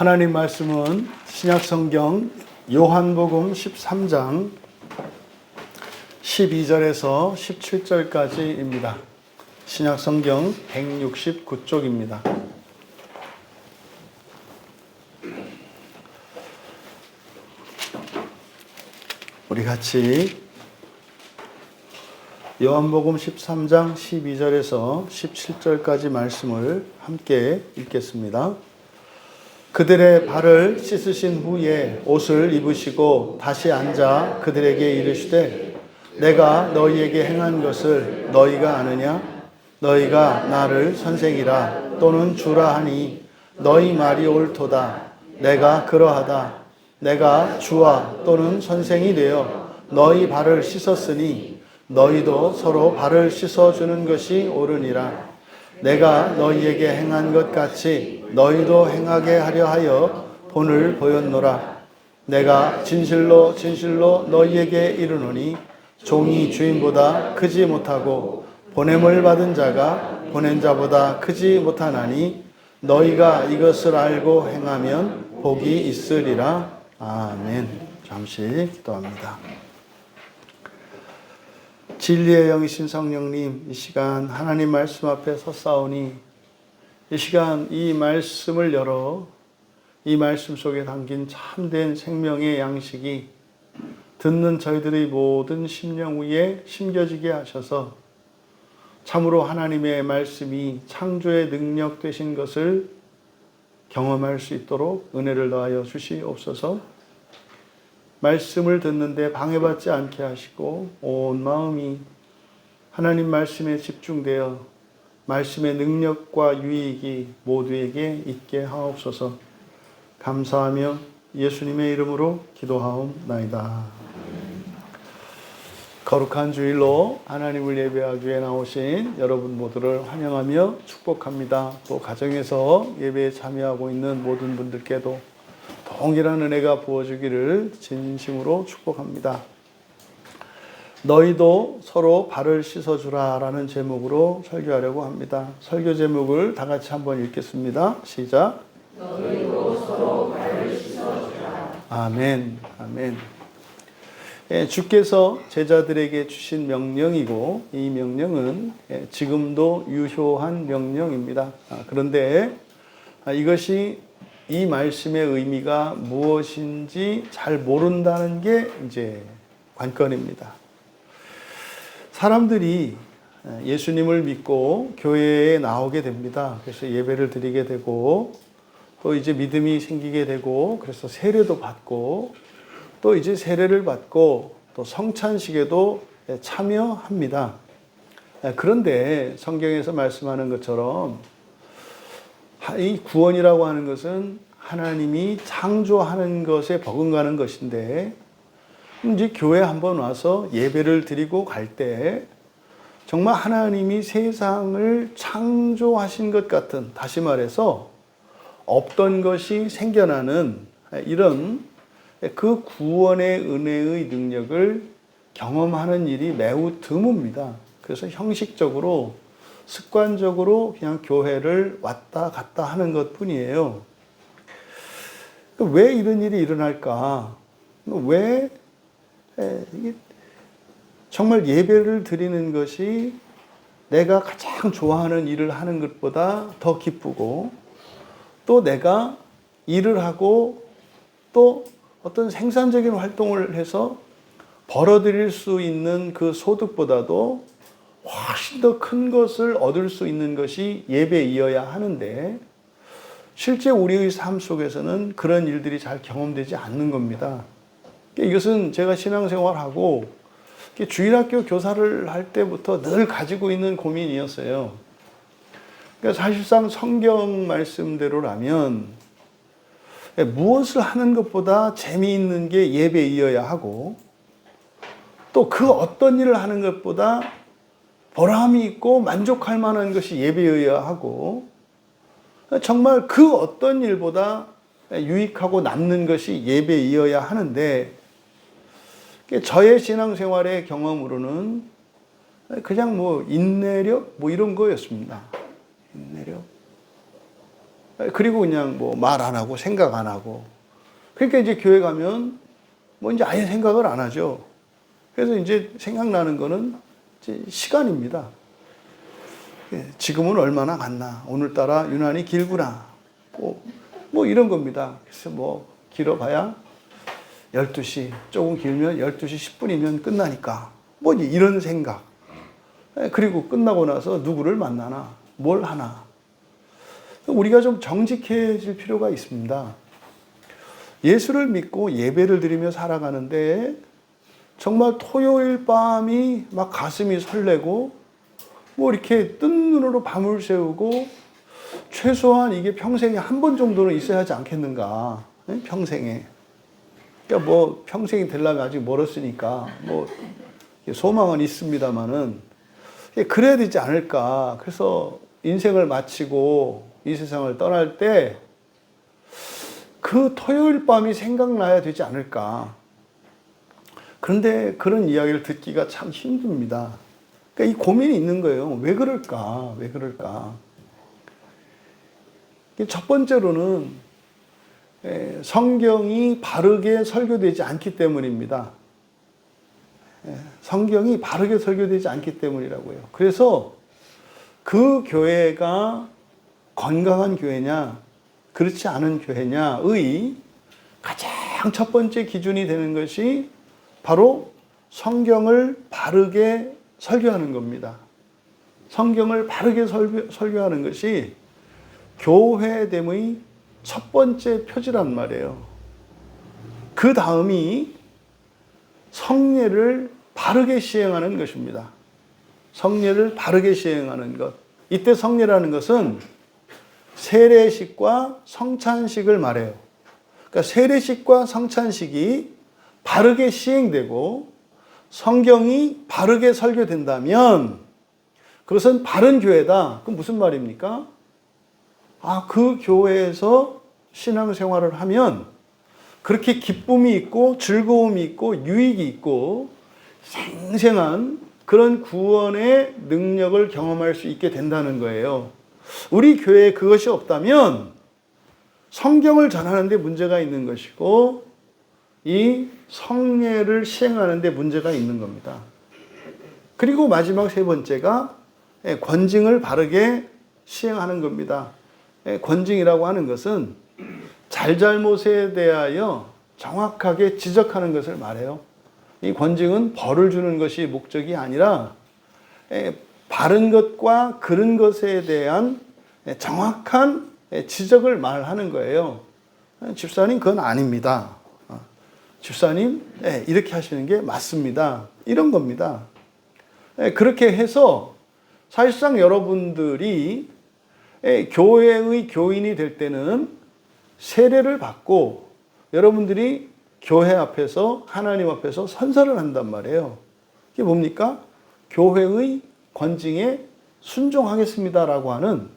하나님 말씀은 신약성경 요한복음 13장 12절에서 17절까지입니다. 신약성경 169쪽입니다. 우리 같이 요한복음 13장 12절에서 17절까지 말씀을 함께 읽겠습니다. 그들의 발을 씻으신 후에 옷을 입으시고 다시 앉아 그들에게 이르시되 내가 너희에게 행한 것을 너희가 아느냐? 너희가 나를 선생이라 또는 주라 하니 너희 말이 옳도다. 내가 그러하다. 내가 주와 또는 선생이 되어 너희 발을 씻었으니 너희도 서로 발을 씻어주는 것이 옳으니라. 내가 너희에게 행한 것 같이 너희도 행하게 하려 하여 본을 보였노라. 내가 진실로 진실로 너희에게 이르노니 종이 주인보다 크지 못하고 보냄을 받은 자가 보낸 자보다 크지 못하나니 너희가 이것을 알고 행하면 복이 있으리라. 아멘. 잠시 기도합니다. 진리의 영이신 성령님, 이 시간 하나님 말씀 앞에 섰사오니 이 시간 이 말씀을 열어 이 말씀 속에 담긴 참된 생명의 양식이 듣는 저희들의 모든 심령 위에 심겨지게 하셔서 참으로 하나님의 말씀이 창조의 능력 되신 것을 경험할 수 있도록 은혜를 더하여 주시옵소서. 말씀을 듣는데 방해받지 않게 하시고 온 마음이 하나님 말씀에 집중되어 말씀의 능력과 유익이 모두에게 있게 하옵소서. 감사하며 예수님의 이름으로 기도하옵나이다. 거룩한 주일로 하나님을 예배하기 위해 나오신 여러분 모두를 환영하며 축복합니다. 또 가정에서 예배에 참여하고 있는 모든 분들께도 동일한 은혜가 부어주기를 진심으로 축복합니다. 너희도 서로 발을 씻어주라 라는 제목으로 설교하려고 합니다. 설교 제목을 다 같이 한번 읽겠습니다. 시작. 너희도 서로 발을 씻어주라. 아멘. 아멘. 주께서 제자들에게 주신 명령이고 이 명령은 지금도 유효한 명령입니다. 그런데 이것이 이 말씀의 의미가 무엇인지 잘 모른다는 게 이제 관건입니다. 사람들이 예수님을 믿고 교회에 나오게 됩니다. 그래서 예배를 드리게 되고 또 이제 믿음이 생기게 되고 그래서 세례도 받고 또 이제 세례를 받고 또 성찬식에도 참여합니다. 그런데 성경에서 말씀하는 것처럼 이 구원이라고 하는 것은 하나님이 창조하는 것에 버금가는 것인데 이제 교회 한번 와서 예배를 드리고 갈 때 정말 하나님이 세상을 창조하신 것 같은, 다시 말해서 없던 것이 생겨나는 이런 그 구원의 은혜의 능력을 경험하는 일이 매우 드뭅니다. 그래서 형식적으로 습관적으로 그냥 교회를 왔다 갔다 하는 것 뿐이에요. 왜 이런 일이 일어날까? 왜 정말 예배를 드리는 것이 내가 가장 좋아하는 일을 하는 것보다 더 기쁘고 또 내가 일을 하고 또 어떤 생산적인 활동을 해서 벌어들일 수 있는 그 소득보다도 훨씬 더 큰 것을 얻을 수 있는 것이 예배이어야 하는데 실제 우리의 삶 속에서는 그런 일들이 잘 경험되지 않는 겁니다. 이것은 제가 신앙생활하고 주일학교 교사를 할 때부터 늘 가지고 있는 고민이었어요. 그러니까 사실상 성경 말씀대로라면 무엇을 하는 것보다 재미있는 게 예배이어야 하고 또 그 어떤 일을 하는 것보다 보람이 있고 만족할 만한 것이 예배여야 하고 정말 그 어떤 일보다 유익하고 남는 것이 예배이어야 하는데 저의 신앙생활의 경험으로는 그냥 인내력 이런 거였습니다. 인내력. 그리고 그냥 뭐 말 안 하고 생각 안 하고. 그러니까 이제 교회 가면 뭐 이제 아예 생각을 안 하죠. 그래서 이제 생각나는 거는 이제 시간입니다. 지금은 얼마나 갔나? 오늘따라 유난히 길구나. 뭐 이런 겁니다. 그래서 뭐 길어봐야 12시, 조금 길면 12시 10분이면 끝나니까. 뭐 이런 생각. 그리고 끝나고 나서 누구를 만나나? 뭘 하나? 우리가 좀 정직해질 필요가 있습니다. 예수를 믿고 예배를 드리며 살아가는데 정말 토요일 밤이 막 가슴이 설레고 뭐 이렇게 뜬 눈으로 밤을 새우고 최소한 이게 평생에 한 번 정도는 있어야 하지 않겠는가? 평생에. 그러니까 뭐 평생이 되려면 아직 멀었으니까 뭐 소망은 있습니다만은 그래야 되지 않을까? 그래서 인생을 마치고 이 세상을 떠날 때 그 토요일 밤이 생각나야 되지 않을까? 그런데 그런 이야기를 듣기가 참 힘듭니다. 그러니까 이 고민이 있는 거예요. 왜 그럴까? 왜 그럴까? 첫 번째로는 성경이 바르게 설교되지 않기 때문입니다. 성경이 바르게 설교되지 않기 때문이라고요. 그래서 그 교회가 건강한 교회냐, 그렇지 않은 교회냐의 가장 첫 번째 기준이 되는 것이 바로 성경을 바르게 설교하는 겁니다. 성경을 바르게 설교하는 것이 교회됨의 첫 번째 표지란 말이에요. 그 다음이 성례를 바르게 시행하는 것입니다. 성례를 바르게 시행하는 것. 이때 성례라는 것은 세례식과 성찬식을 말해요. 그러니까 세례식과 성찬식이 바르게 시행되고 성경이 바르게 설교된다면 그것은 바른 교회다. 그럼 무슨 말입니까? 그 교회에서 신앙생활을 하면 그렇게 기쁨이 있고 즐거움이 있고 유익이 있고 생생한 그런 구원의 능력을 경험할 수 있게 된다는 거예요. 우리 교회에 그것이 없다면 성경을 전하는 데 문제가 있는 것이고 이 성례를 시행하는 데 문제가 있는 겁니다. 그리고 마지막 세 번째가 권징을 바르게 시행하는 겁니다. 권징이라고 하는 것은 잘잘못에 대하여 정확하게 지적하는 것을 말해요. 이 권징은 벌을 주는 것이 목적이 아니라 바른 것과 그른 것에 대한 정확한 지적을 말하는 거예요. 집사님 그건 아닙니다. 집사님 이렇게 하시는 게 맞습니다. 이런 겁니다. 그렇게 해서 사실상 여러분들이 교회의 교인이 될 때는 세례를 받고 여러분들이 교회 앞에서 하나님 앞에서 선서를 한단 말이에요. 이게 뭡니까? 교회의 권징에 순종하겠습니다라고 하는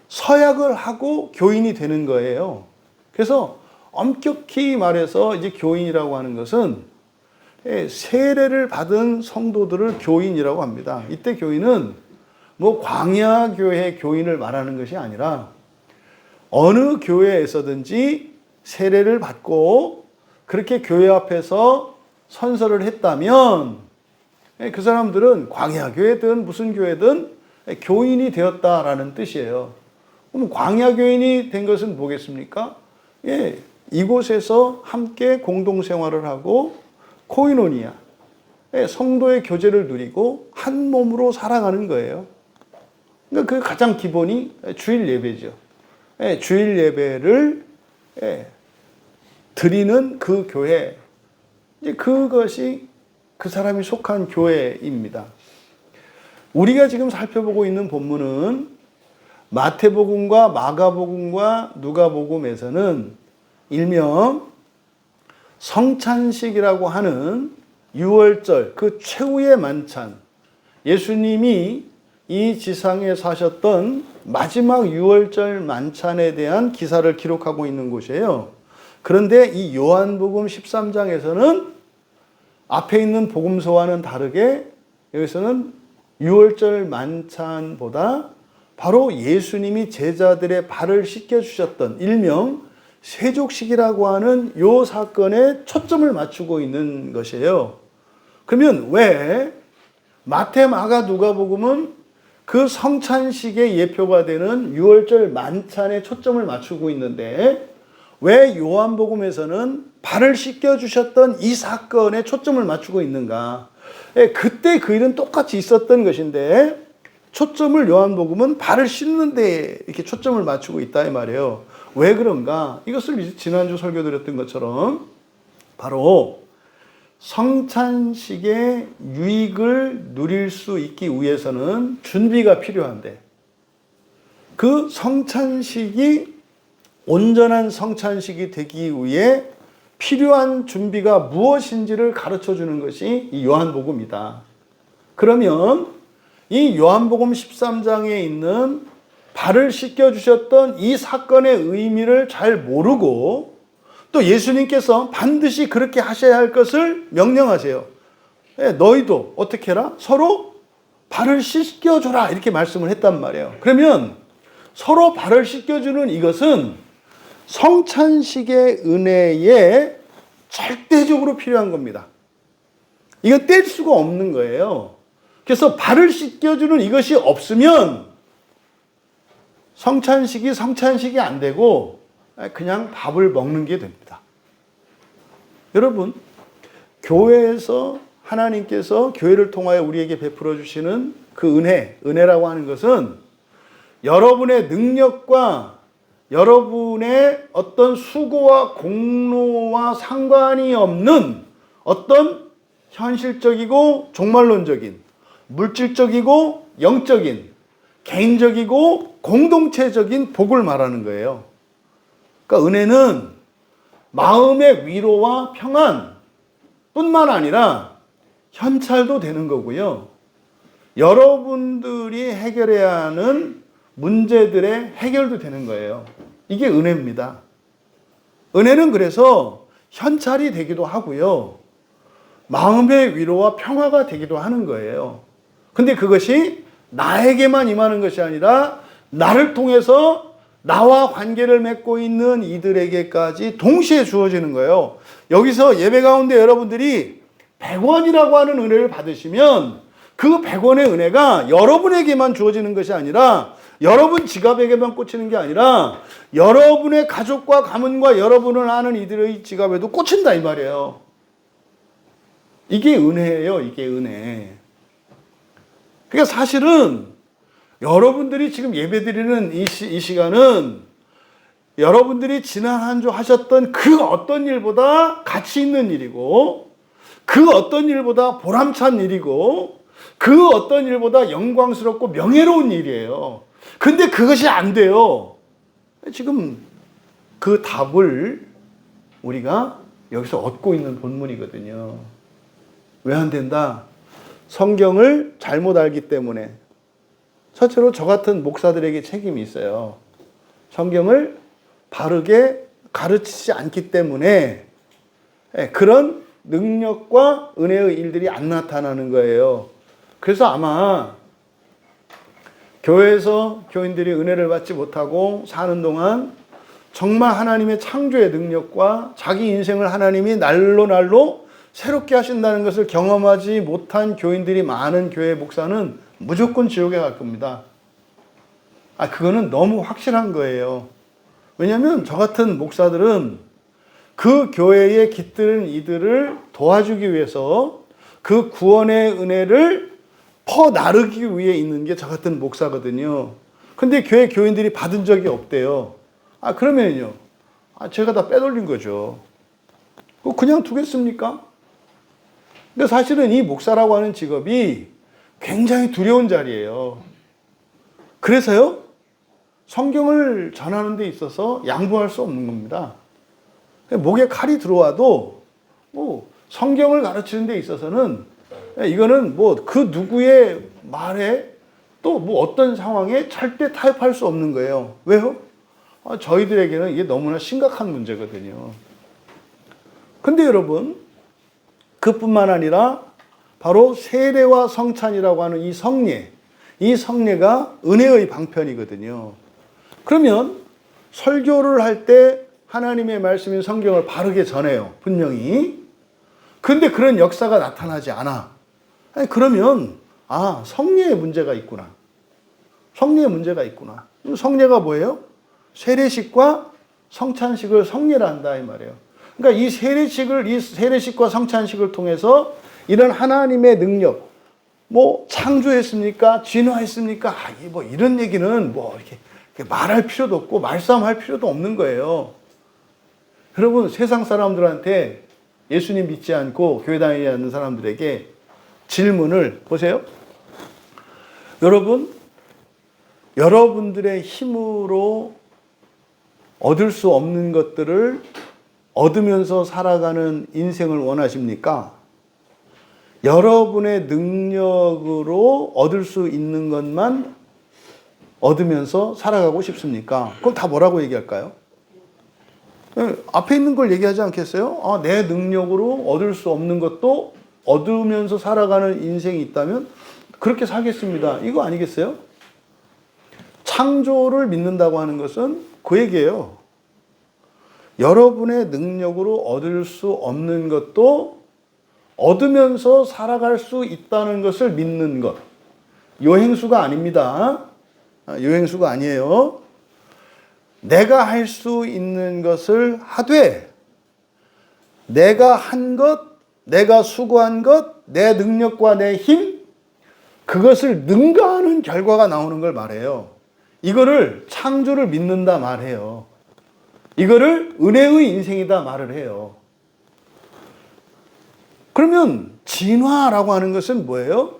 서약을 하고 교인이 되는 거예요. 그래서 엄격히 말해서 이제 교인이라고 하는 것은 세례를 받은 성도들을 교인이라고 합니다. 이때 교인은 뭐 광야교회 교인을 말하는 것이 아니라 어느 교회에서든지 세례를 받고 그렇게 교회 앞에서 선서를 했다면 그 사람들은 광야교회든 무슨 교회든 교인이 되었다라는 뜻이에요. 그럼 광야교인이 된 것은 뭐겠습니까? 이곳에서 함께 공동생활을 하고 코이노니아, 성도의 교제를 누리고 한 몸으로 살아가는 거예요. 그러니까 그 가장 기본이 주일 예배죠. 주일 예배를 드리는 그 교회, 그것이 그 사람이 속한 교회입니다. 우리가 지금 살펴보고 있는 본문은 마태복음과 마가복음과 누가복음에서는 일명 성찬식이라고 하는 유월절, 그 최후의 만찬, 예수님이 이 지상에 사셨던 마지막 유월절 만찬에 대한 기사를 기록하고 있는 곳이에요. 그런데 이 요한복음 13장에서는 앞에 있는 복음서와는 다르게 여기서는 유월절 만찬보다 바로 예수님이 제자들의 발을 씻겨주셨던 일명 세족식이라고 하는 요 사건에 초점을 맞추고 있는 것이에요. 그러면 왜 마태, 마가, 누가복음은 그 성찬식의 예표가 되는 유월절 만찬에 초점을 맞추고 있는데 왜 요한복음에서는 발을 씻겨주셨던 이 사건에 초점을 맞추고 있는가? 그때 그 일은 똑같이 있었던 것인데 초점을 요한복음은 발을 씻는 데 이렇게 초점을 맞추고 있다 이 말이에요. 왜 그런가? 이것을 지난주 설교드렸던 것처럼 바로 성찬식의 유익을 누릴 수 있기 위해서는 준비가 필요한데 그 성찬식이 온전한 성찬식이 되기 위해 필요한 준비가 무엇인지를 가르쳐 주는 것이 이 요한복음이다. 그러면 이 요한복음 13장에 있는 발을 씻겨주셨던 이 사건의 의미를 잘 모르고 또 예수님께서 반드시 그렇게 하셔야 할 것을 명령하세요. 너희도 어떻게 해라? 서로 발을 씻겨줘라 이렇게 말씀을 했단 말이에요. 그러면 서로 발을 씻겨주는 이것은 성찬식의 은혜에 절대적으로 필요한 겁니다. 이건 뗄 수가 없는 거예요. 그래서 발을 씻겨주는 이것이 없으면 성찬식이 안 되고 그냥 밥을 먹는 게 됩니다. 여러분, 교회에서 하나님께서 교회를 통하여 우리에게 베풀어 주시는 그 은혜라고 하는 것은 여러분의 능력과 여러분의 어떤 수고와 공로와 상관이 없는 어떤 현실적이고 종말론적인, 물질적이고 영적인, 개인적이고 공동체적인 복을 말하는 거예요. 그러니까 은혜는 마음의 위로와 평안 뿐만 아니라 현찰도 되는 거고요. 여러분들이 해결해야 하는 문제들의 해결도 되는 거예요. 이게 은혜입니다. 은혜는 그래서 현찰이 되기도 하고요. 마음의 위로와 평화가 되기도 하는 거예요. 근데 그것이 나에게만 임하는 것이 아니라 나를 통해서 나와 관계를 맺고 있는 이들에게까지 동시에 주어지는 거예요. 여기서 예배 가운데 여러분들이 100원이라고 하는 은혜를 받으시면 그 100원의 은혜가 여러분에게만 주어지는 것이 아니라 여러분 지갑에게만 꽂히는 게 아니라 여러분의 가족과 가문과 여러분을 아는 이들의 지갑에도 꽂힌다 이 말이에요. 이게 은혜예요. 이게 은혜. 그러니까 사실은 여러분들이 지금 예배드리는 이 시간은 여러분들이 지난 한 주 하셨던 그 어떤 일보다 가치 있는 일이고 그 어떤 일보다 보람찬 일이고 그 어떤 일보다 영광스럽고 명예로운 일이에요. 근데 그것이 안 돼요. 지금 그 답을 우리가 여기서 얻고 있는 본문이거든요. 왜 안 된다? 성경을 잘못 알기 때문에. 첫째로 저 같은 목사들에게 책임이 있어요. 성경을 바르게 가르치지 않기 때문에 그런 능력과 은혜의 일들이 안 나타나는 거예요. 그래서 아마 교회에서 교인들이 은혜를 받지 못하고 사는 동안 정말 하나님의 창조의 능력과 자기 인생을 하나님이 날로 새롭게 하신다는 것을 경험하지 못한 교인들이 많은 교회 목사는 무조건 지옥에 갈 겁니다. 그거는 너무 확실한 거예요. 왜냐하면 저 같은 목사들은 그 교회에 깃든 이들을 도와주기 위해서 그 구원의 은혜를 퍼나르기 위해 있는 게 저 같은 목사거든요. 근데 교회 교인들이 받은 적이 없대요. 그러면요. 제가 다 빼돌린 거죠. 그냥 두겠습니까? 근데 사실은 이 목사라고 하는 직업이 굉장히 두려운 자리예요. 그래서요, 성경을 전하는 데 있어서 양보할 수 없는 겁니다. 목에 칼이 들어와도 성경을 가르치는 데 있어서는 이거는 그 누구의 말에 또 어떤 상황에 절대 타협할 수 없는 거예요. 왜요? 저희들에게는 이게 너무나 심각한 문제거든요. 근데 여러분, 그뿐만 아니라 바로 세례와 성찬이라고 하는 이 성례, 이 성례가 은혜의 방편이거든요. 그러면 설교를 할 때 하나님의 말씀인 성경을 바르게 전해요. 분명히. 근데 그런 역사가 나타나지 않아. 아니, 그러면 성례에 문제가 있구나. 성례에 문제가 있구나. 성례가 뭐예요? 세례식과 성찬식을 성례를 한다 이 말이에요. 그러니까 이 세례식과 성찬식을 통해서 이런 하나님의 능력, 뭐 창조했습니까? 진화했습니까? 뭐 이런 얘기는 뭐 이렇게 말할 필요도 없고 말싸움할 필요도 없는 거예요. 여러분, 세상 사람들한테 예수님 믿지 않고 교회 다니지 않는 사람들에게 질문을 보세요. 여러분들의 힘으로 얻을 수 없는 것들을 얻으면서 살아가는 인생을 원하십니까? 여러분의 능력으로 얻을 수 있는 것만 얻으면서 살아가고 싶습니까? 그럼 다 뭐라고 얘기할까요? 앞에 있는 걸 얘기하지 않겠어요? 내 능력으로 얻을 수 없는 것도 얻으면서 살아가는 인생이 있다면 그렇게 살겠습니다. 이거 아니겠어요? 창조를 믿는다고 하는 것은 그 얘기예요. 여러분의 능력으로 얻을 수 없는 것도 얻으면서 살아갈 수 있다는 것을 믿는 것. 요행수가 아닙니다. 요행수가 아니에요. 내가 할 수 있는 것을 하되 내가 한 것, 내가 수고한 것, 내 능력과 내 힘, 그것을 능가하는 결과가 나오는 걸 말해요. 이거를 창조를 믿는다 말해요. 이거를 은혜의 인생이다 말을 해요. 그러면 진화라고 하는 것은 뭐예요?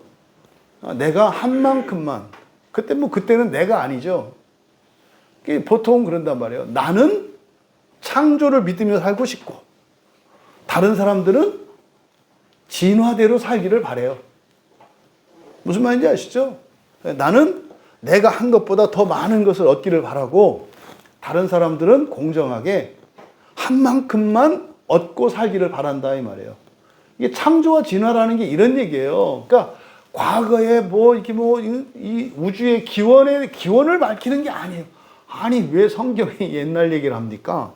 내가 한 만큼만. 그때는 내가 아니죠. 보통 그런단 말이에요. 나는 창조를 믿으며 살고 싶고 다른 사람들은 진화대로 살기를 바래요. 무슨 말인지 아시죠? 나는 내가 한 것보다 더 많은 것을 얻기를 바라고 다른 사람들은 공정하게 한 만큼만 얻고 살기를 바란다 이 말이에요. 이게 창조와 진화라는 게 이런 얘기예요. 그러니까 과거에 이 우주의 기원을 밝히는 게 아니에요. 아니, 왜 성경이 옛날 얘기를 합니까?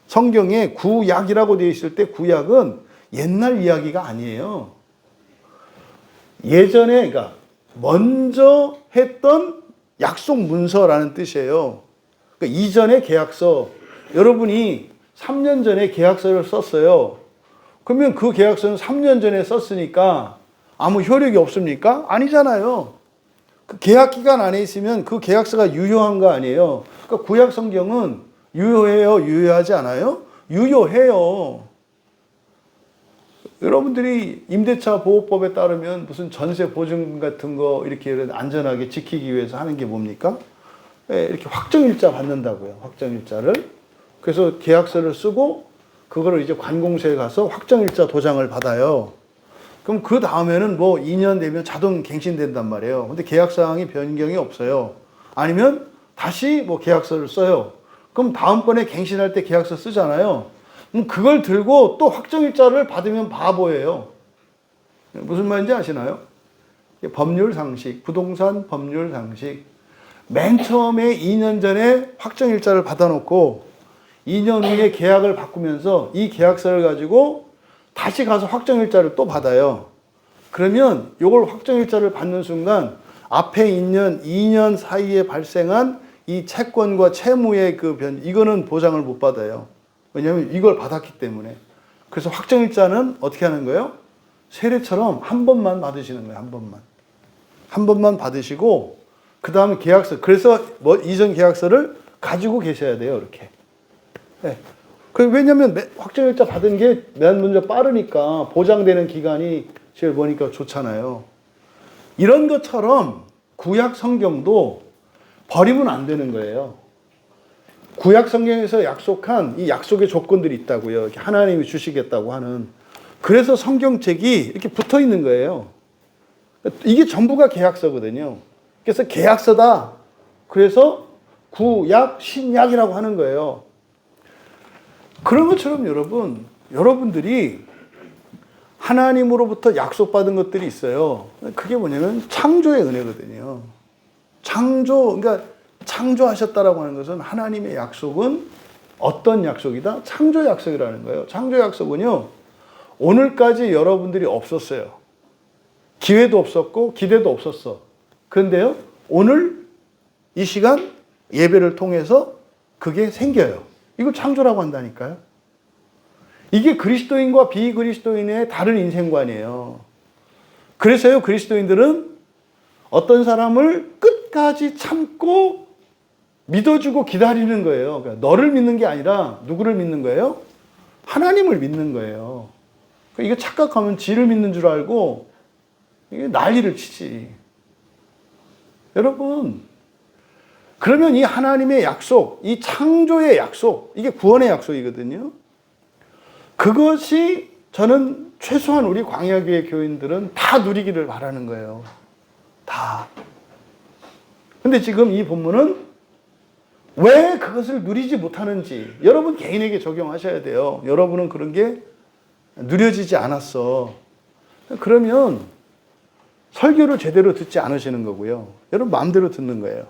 성경에 구약이라고 되어 있을 때 구약은 옛날 이야기가 아니에요. 예전에, 그러니까 먼저 했던 약속 문서라는 뜻이에요. 그러니까 이전의 계약서. 여러분이 3년 전에 계약서를 썼어요. 그러면 그 계약서는 3년 전에 썼으니까 아무 효력이 없습니까? 아니잖아요. 그 계약 기간 안에 있으면 그 계약서가 유효한 거 아니에요. 그러니까 구약 성경은 유효해요? 유효하지 않아요? 유효해요. 여러분들이 임대차 보호법에 따르면 무슨 전세 보증 같은 거 이렇게 안전하게 지키기 위해서 하는 게 뭡니까? 이렇게 확정일자 받는다고요. 확정일자를. 그래서 계약서를 쓰고 그거를 이제 관공서에 가서 확정일자 도장을 받아요. 그럼 그 다음에는 뭐 2년 되면 자동 갱신된단 말이에요. 근데 계약사항이 변경이 없어요. 아니면 다시 뭐 계약서를 써요. 그럼 다음번에 갱신할 때 계약서 쓰잖아요. 그럼 그걸 들고 또 확정일자를 받으면 바보예요. 무슨 말인지 아시나요? 법률 상식, 부동산 법률 상식. 맨 처음에 2년 전에 확정일자를 받아놓고 2년 후에 계약을 바꾸면서 이 계약서를 가지고 다시 가서 확정일자를 또 받아요. 그러면 이걸 확정일자를 받는 순간 앞에 있는 2년 사이에 발생한 이 채권과 채무의 이거는 보장을 못 받아요. 왜냐하면 이걸 받았기 때문에. 그래서 확정일자는 어떻게 하는 거예요? 세례처럼 한 번만 받으시는 거예요. 한 번만. 한 번만 받으시고 그 다음에 계약서. 그래서 이전 계약서를 가지고 계셔야 돼요. 이렇게. 네. 왜냐면 확정일자 받은 게 맨 먼저 빠르니까 보장되는 기간이 제일 보니까 좋잖아요. 이런 것처럼 구약 성경도 버리면 안 되는 거예요. 구약 성경에서 약속한 이 약속의 조건들이 있다고요. 이렇게 하나님이 주시겠다고 하는. 그래서 성경책이 이렇게 붙어 있는 거예요. 이게 전부가 계약서거든요. 그래서 계약서다. 그래서 구약, 신약이라고 하는 거예요. 그런 것처럼 여러분들이 하나님으로부터 약속받은 것들이 있어요. 그게 뭐냐면 창조의 은혜거든요. 그러니까 창조하셨다라고 하는 것은 하나님의 약속은 어떤 약속이다? 창조 약속이라는 거예요. 창조 약속은요, 오늘까지 여러분들이 없었어요. 기회도 없었고, 기대도 없었어. 그런데요, 오늘 이 시간 예배를 통해서 그게 생겨요. 이걸 창조라고 한다니까요. 이게 그리스도인과 비그리스도인의 다른 인생관이에요. 그래서요, 그리스도인들은 어떤 사람을 끝까지 참고 믿어주고 기다리는 거예요. 그러니까 너를 믿는 게 아니라 누구를 믿는 거예요? 하나님을 믿는 거예요. 그러니까 이거 착각하면 지를 믿는 줄 알고 이게 난리를 치지. 여러분, 그러면 이 하나님의 약속, 이 창조의 약속, 이게 구원의 약속이거든요. 그것이 저는 최소한 우리 광야교회 교인들은 다 누리기를 바라는 거예요. 다. 근데 지금 이 본문은 왜 그것을 누리지 못하는지 여러분 개인에게 적용하셔야 돼요. 여러분은 그런 게 누려지지 않았어. 그러면 설교를 제대로 듣지 않으시는 거고요. 여러분 마음대로 듣는 거예요.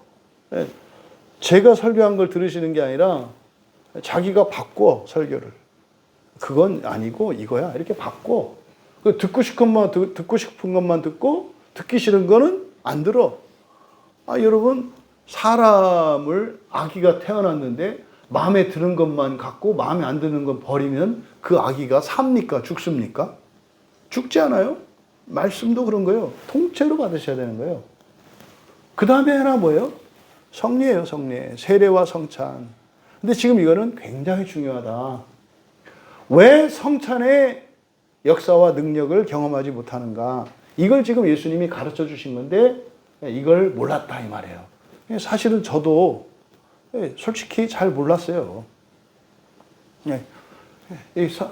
제가 설교한 걸 들으시는 게 아니라 자기가 바꿔 설교를. 그건 아니고 이거야. 이렇게 바꿔. 듣고 싶은 것만 듣고 듣기 싫은 거는 안 들어. 여러분 사람을 아기가 태어났는데 마음에 드는 것만 갖고 마음에 안 드는 건 버리면 그 아기가 삽니까? 죽습니까? 죽지 않아요? 말씀도 그런 거예요. 통째로 받으셔야 되는 거예요. 그 다음에 하나 뭐예요? 성례예요, 성례. 세례와 성찬. 근데 지금 이거는 굉장히 중요하다. 왜 성찬의 역사와 능력을 경험하지 못하는가? 이걸 지금 예수님이 가르쳐 주신 건데 이걸 몰랐다 이 말이에요. 사실은 저도 솔직히 잘 몰랐어요.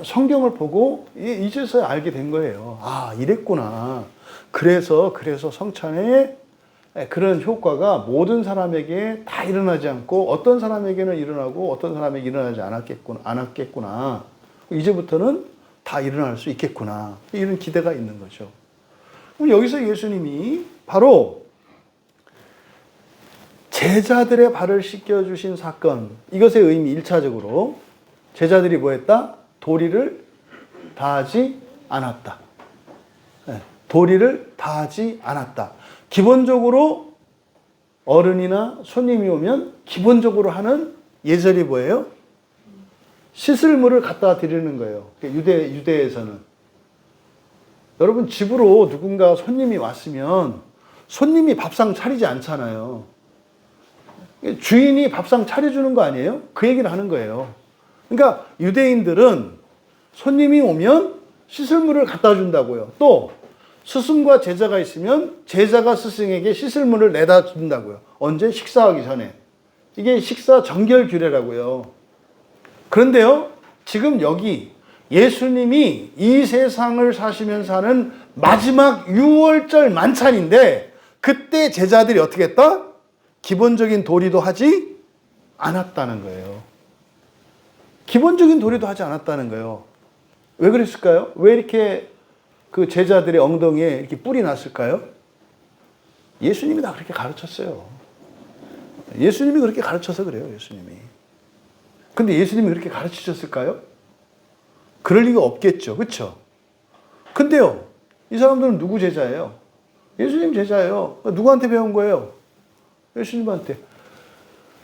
성경을 보고 이제서야 알게 된 거예요. 아, 이랬구나. 그래서 성찬에 그런 효과가 모든 사람에게 다 일어나지 않고 어떤 사람에게는 일어나고 어떤 사람에게 일어나지 않았겠구나. 이제부터는 다 일어날 수 있겠구나. 이런 기대가 있는 거죠. 그럼 여기서 예수님이 바로 제자들의 발을 씻겨주신 사건, 이것의 의미 1차적으로 제자들이 뭐 했다? 도리를 다하지 않았다. 도리를 다하지 않았다. 기본적으로 어른이나 손님이 오면 기본적으로 하는 예절이 뭐예요? 씻을 물을 갖다 드리는 거예요. 유대에서는. 여러분 집으로 누군가 손님이 왔으면 손님이 밥상 차리지 않잖아요. 주인이 밥상 차려주는 거 아니에요? 그 얘기를 하는 거예요. 그러니까 유대인들은 손님이 오면 씻을 물을 갖다 준다고요. 또 스승과 제자가 있으면 제자가 스승에게 씻을 물을 내다 준다고요. 언제? 식사하기 전에. 이게 식사 정결 규례라고요. 그런데요, 지금 여기 예수님이 이 세상을 사시면서 하는 마지막 6월절 만찬인데 그때 제자들이 어떻게 했다? 기본적인 도리도 하지 않았다는 거예요. 기본적인 도리도 하지 않았다는 거예요. 왜 그랬을까요? 왜 이렇게 그 제자들의 엉덩이에 이렇게 뿔이 났을까요? 예수님이 다 그렇게 가르쳤어요. 예수님이 그렇게 가르쳐서 그래요, 예수님이. 근데 예수님이 그렇게 가르치셨을까요? 그럴 리가 없겠죠. 그렇죠? 근데요, 이 사람들은 누구 제자예요? 예수님 제자예요. 누구한테 배운 거예요? 예수님한테.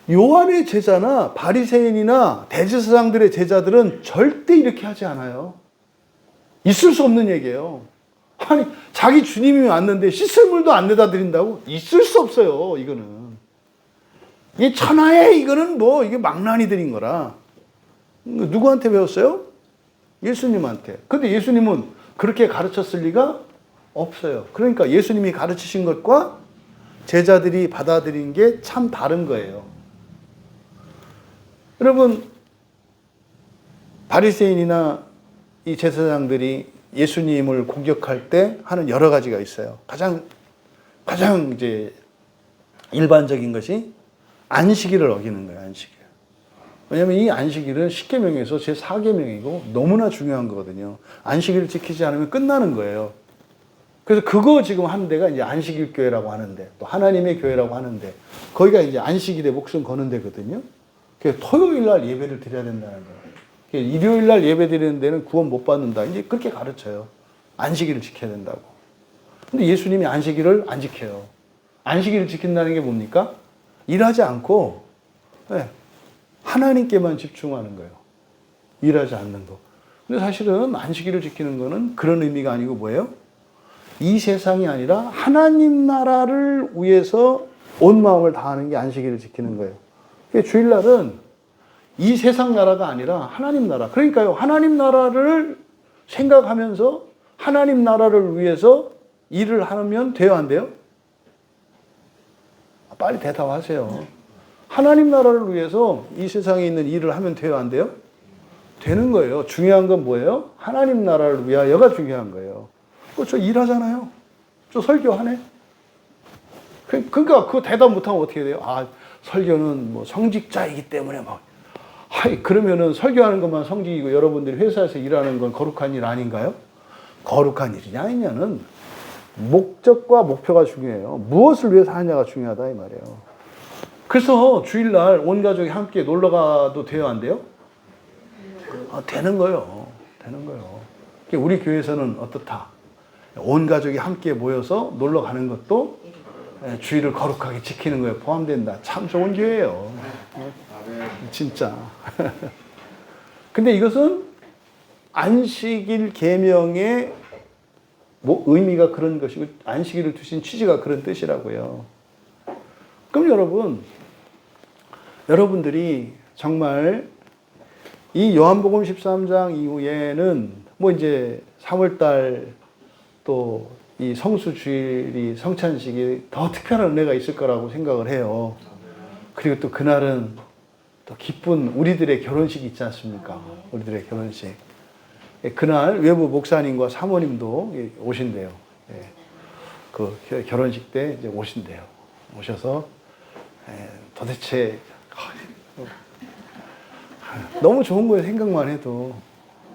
요한의 제자나 바리새인이나 대제사장들의 제자들은 절대 이렇게 하지 않아요. 있을 수 없는 얘기예요. 아니, 자기 주님이 왔는데 씻을 물도 안 내다 드린다고? 있을 수 없어요, 이거는. 이 천하에 이거는 이게 망나니 드린 거라. 누구한테 배웠어요? 예수님한테. 근데 예수님은 그렇게 가르쳤을 리가 없어요. 그러니까 예수님이 가르치신 것과 제자들이 받아들인 게 참 다른 거예요. 여러분, 바리새인이나 이 제사장들이 예수님을 공격할 때 하는 여러 가지가 있어요. 가장 이제 일반적인 것이 안식일을 어기는 거예요, 안식일. 왜냐하면 이 안식일은 10계명에서 제 4계명이고 너무나 중요한 거거든요. 안식일을 지키지 않으면 끝나는 거예요. 그래서 그거 지금 하는 데가 이제 안식일 교회라고 하는데, 또 하나님의 교회라고 하는데, 거기가 이제 안식일에 목숨 거는 데거든요. 그래서 토요일 날 예배를 드려야 된다는 거예요. 일요일 날 예배 드리는 데는 구원 못 받는다. 이제 그렇게 가르쳐요. 안식일을 지켜야 된다고. 근데 예수님이 안식일을 안 지켜요. 안식일을 지킨다는 게 뭡니까? 일하지 않고, 네, 하나님께만 집중하는 거예요. 일하지 않는 거. 근데 사실은 안식일을 지키는 거는 그런 의미가 아니고 뭐예요? 이 세상이 아니라 하나님 나라를 위해서 온 마음을 다하는 게 안식일을 지키는 거예요. 주일날은 이 세상 나라가 아니라 하나님 나라. 그러니까요, 하나님 나라를 생각하면서 하나님 나라를 위해서 일을 하면 돼요, 안 돼요? 빨리 대답하세요. 하나님 나라를 위해서 이 세상에 있는 일을 하면 돼요, 안 돼요? 되는 거예요. 중요한 건 뭐예요? 하나님 나라를 위하여가 중요한 거예요. 저 일하잖아요. 저 설교하네. 그러니까 그 대답 못하면 어떻게 돼요? 아, 설교는 뭐 성직자이기 때문에 막. 하이, 그러면은 설교하는 것만 성직이고 여러분들이 회사에서 일하는 건 거룩한 일 아닌가요? 거룩한 일이냐 아니냐는 목적과 목표가 중요해요. 무엇을 위해서 하느냐가 중요하다 이 말이에요. 그래서 주일날 온 가족이 함께 놀러 가도 돼요, 안 돼요? 되는 거예요. 되는 거예요. 우리 교회에서는 어떻다? 온 가족이 함께 모여서 놀러 가는 것도 주일을 거룩하게 지키는 거에 포함된다. 참 좋은 교회예요. 진짜. 근데 이것은 안식일 계명의 의미가 그런 것이고 안식일을 두신 취지가 그런 뜻이라고요. 그럼 여러분들이 정말 이 요한복음 13장 이후에는 뭐 이제 3월달 또 이 성수주일이 성찬식이 더 특별한 은혜가 있을 거라고 생각을 해요. 그리고 또 그날은 또 기쁜 우리들의 결혼식이 있지 않습니까? 우리들의 결혼식. 그날 외부 목사님과 사모님도 오신대요. 그 결혼식 때 이제 오신대요. 오셔서 도대체 너무 좋은 거예요. 생각만 해도.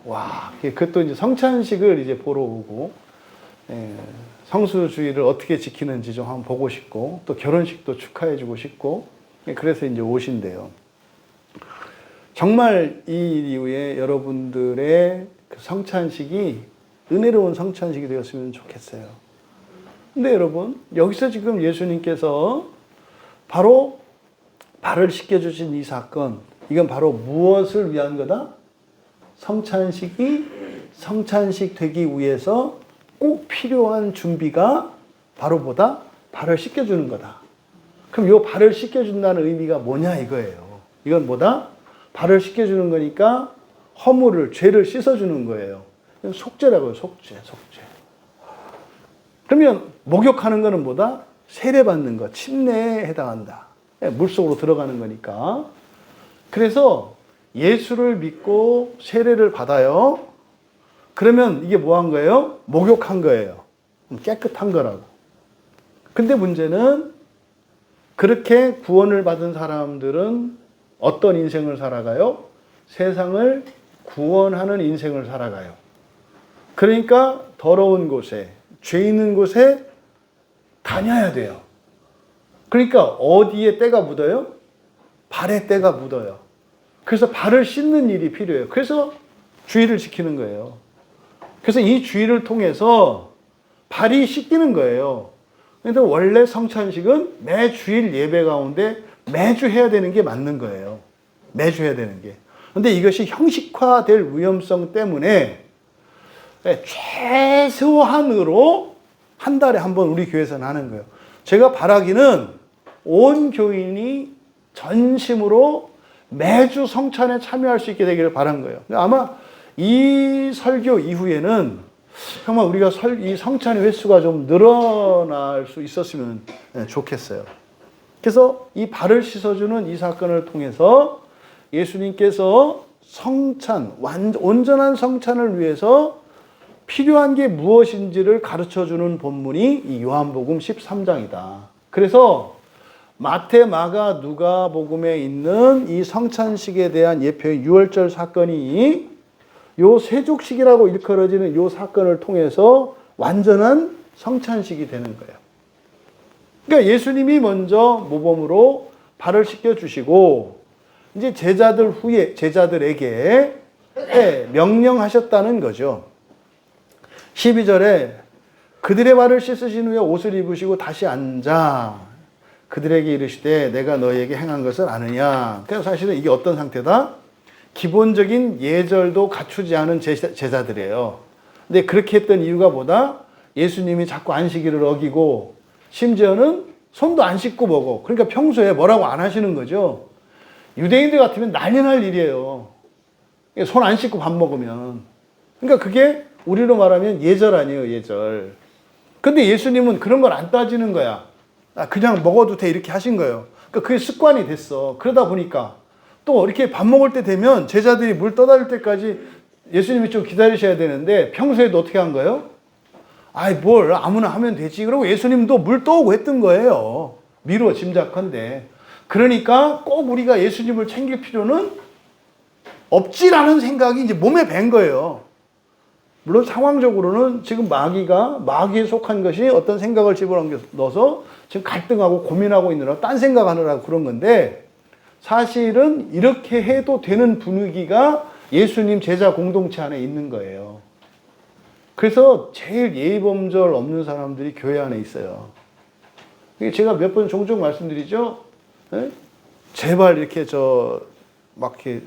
와, 그것도 이제 성찬식을 이제 보러 오고, 성수주의를 어떻게 지키는지 좀 한번 보고 싶고, 또 결혼식도 축하해주고 싶고, 그래서 이제 오신대요. 정말 이 이후에 여러분들의 그 성찬식이 은혜로운 성찬식이 되었으면 좋겠어요. 근데 여러분, 여기서 지금 예수님께서 바로 발을 씻겨주신 이 사건, 이건 바로 무엇을 위한 거다? 성찬식이 성찬식 되기 위해서 꼭 필요한 준비가 바로 뭐다? 발을 씻겨주는 거다. 그럼 이 발을 씻겨준다는 의미가 뭐냐 이거예요. 이건 뭐다? 발을 씻겨주는 거니까 허물을, 죄를 씻어주는 거예요. 속죄라고요. 속죄. 그러면 목욕하는 거는 뭐다? 세례받는 거, 침례에 해당한다. 물속으로 들어가는 거니까. 그래서 예수를 믿고 세례를 받아요. 그러면 이게 뭐 한 거예요? 목욕한 거예요. 깨끗한 거라고. 근데 문제는 그렇게 구원을 받은 사람들은 어떤 인생을 살아가요? 세상을 구원하는 인생을 살아가요. 그러니까 더러운 곳에, 죄 있는 곳에 다녀야 돼요. 그러니까 어디에 때가 묻어요? 발에 때가 묻어요. 그래서 발을 씻는 일이 필요해요. 그래서 주의를 지키는 거예요. 그래서 이 주의를 통해서 발이 씻기는 거예요. 그런데 원래 성찬식은 매 주일 예배 가운데 매주 해야 되는 게 맞는 거예요. 매주 해야 되는 게. 그런데 이것이 형식화될 위험성 때문에 최소한으로 한 달에 한 번 우리 교회에서는 하는 거예요. 제가 바라기는 온 교인이 전심으로 매주 성찬에 참여할 수 있게 되기를 바란 거예요. 아마 이 설교 이후에는 정말 우리가 이 성찬의 횟수가 좀 늘어날 수 있었으면 좋겠어요. 그래서 이 발을 씻어주는 이 사건을 통해서 예수님께서 성찬, 온전한 성찬을 위해서 필요한 게 무엇인지를 가르쳐주는 본문이 이 요한복음 13장이다. 그래서 마태, 마가, 누가복음에 있는 이 성찬식에 대한 예표의 유월절 사건이 요 세족식이라고 일컬어지는 요 사건을 통해서 완전한 성찬식이 되는 거예요. 그러니까 예수님이 먼저 모범으로 발을 씻겨 주시고 이제 제자들에게 명령하셨다는 거죠. 12절에 그들의 발을 씻으신 후에 옷을 입으시고 다시 앉아 그들에게 이르시되 내가 너희에게 행한 것을 아느냐. 그래서 사실은 이게 어떤 상태다? 기본적인 예절도 갖추지 않은 제자들이에요. 근데 그렇게 했던 이유가 뭐다? 예수님이 자꾸 안식일을 어기고 심지어는 손도 안 씻고 먹어. 그러니까 평소에 뭐라고 안 하시는 거죠. 유대인들 같으면 난리 날 일이에요. 손 안 씻고 밥 먹으면. 그러니까 그게 우리로 말하면 예절 아니에요, 예절. 근데 예수님은 그런 걸 안 따지는 거야. 그냥 먹어도 돼 이렇게 하신 거예요. 그러니까 그게 습관이 됐어. 그러다 보니까 또 이렇게 밥 먹을 때 되면 제자들이 물 떠다닐 때까지 예수님이 좀 기다리셔야 되는데 평소에도 어떻게 한 거예요? 아이 뭘 아무나 하면 되지. 그리고 예수님도 물 떠오고 했던 거예요. 미루어 짐작컨대. 그러니까 꼭 우리가 예수님을 챙길 필요는 없지라는 생각이 이제 몸에 밴 거예요. 물론 상황적으로는 지금 마귀에 속한 것이 어떤 생각을 집어넣어서 지금 갈등하고 고민하고 있느라 딴 생각하느라고 그런 건데 사실은 이렇게 해도 되는 분위기가 예수님 제자 공동체 안에 있는 거예요. 그래서 제일 예의범절 없는 사람들이 교회 안에 있어요. 제가 몇 번 종종 말씀드리죠. 네? 제발 이렇게 막 이렇게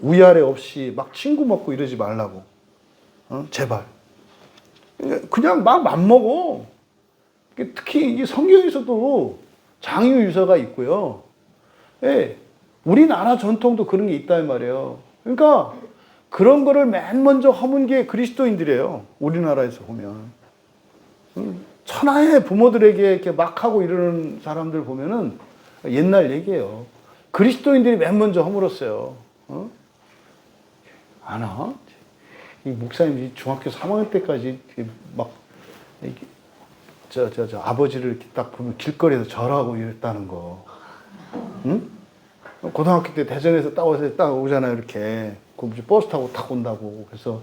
위아래 없이 막 친구 먹고 이러지 말라고. 제발. 그냥 막 맘먹어. 특히 이 성경에서도 장유유서가 있고요. 예, 우리나라 전통도 그런 게 있단 말이에요. 그러니까 그런 거를 맨 먼저 허문 게 그리스도인들이에요. 우리나라에서 보면. 천하의 부모들에게 이렇게 막 하고 이러는 사람들 보면은 옛날 얘기예요. 그리스도인들이 맨 먼저 허물었어요. 안 와? 이 목사님이 중학교 3학년 때까지 막 아버지를 이렇게 딱 보면 길거리에서 절하고 이랬다는 거. 응? 고등학교 때 대전에서 딱 오잖아요, 이렇게. 그 버스 타고 딱 온다고. 그래서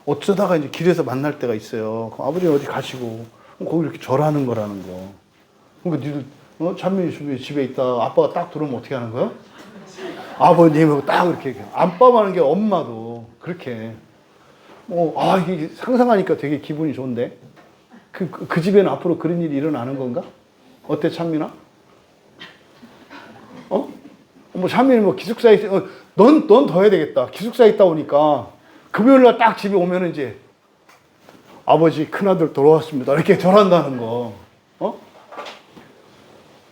어쩌다가 이제 길에서 만날 때가 있어요. 그럼 아버지는 어디 가시고, 거기 이렇게 절하는 거라는 거. 그러니까 니들, 찬민이 집에 있다. 아빠가 딱 들어오면 어떻게 하는 거야? 아버님하고 딱 이렇게. 안빠하는 게 엄마도 그렇게. 이게 상상하니까 되게 기분이 좋은데? 그 집에는 앞으로 그런 일이 일어나는 건가? 어때, 찬민아? 찬민이 기숙사에 있어. 넌 더 해야 되겠다. 기숙사에 있다 오니까 금요일날 딱 집에 오면 이제 아버지 큰아들 돌아왔습니다. 이렇게 절한다는 거.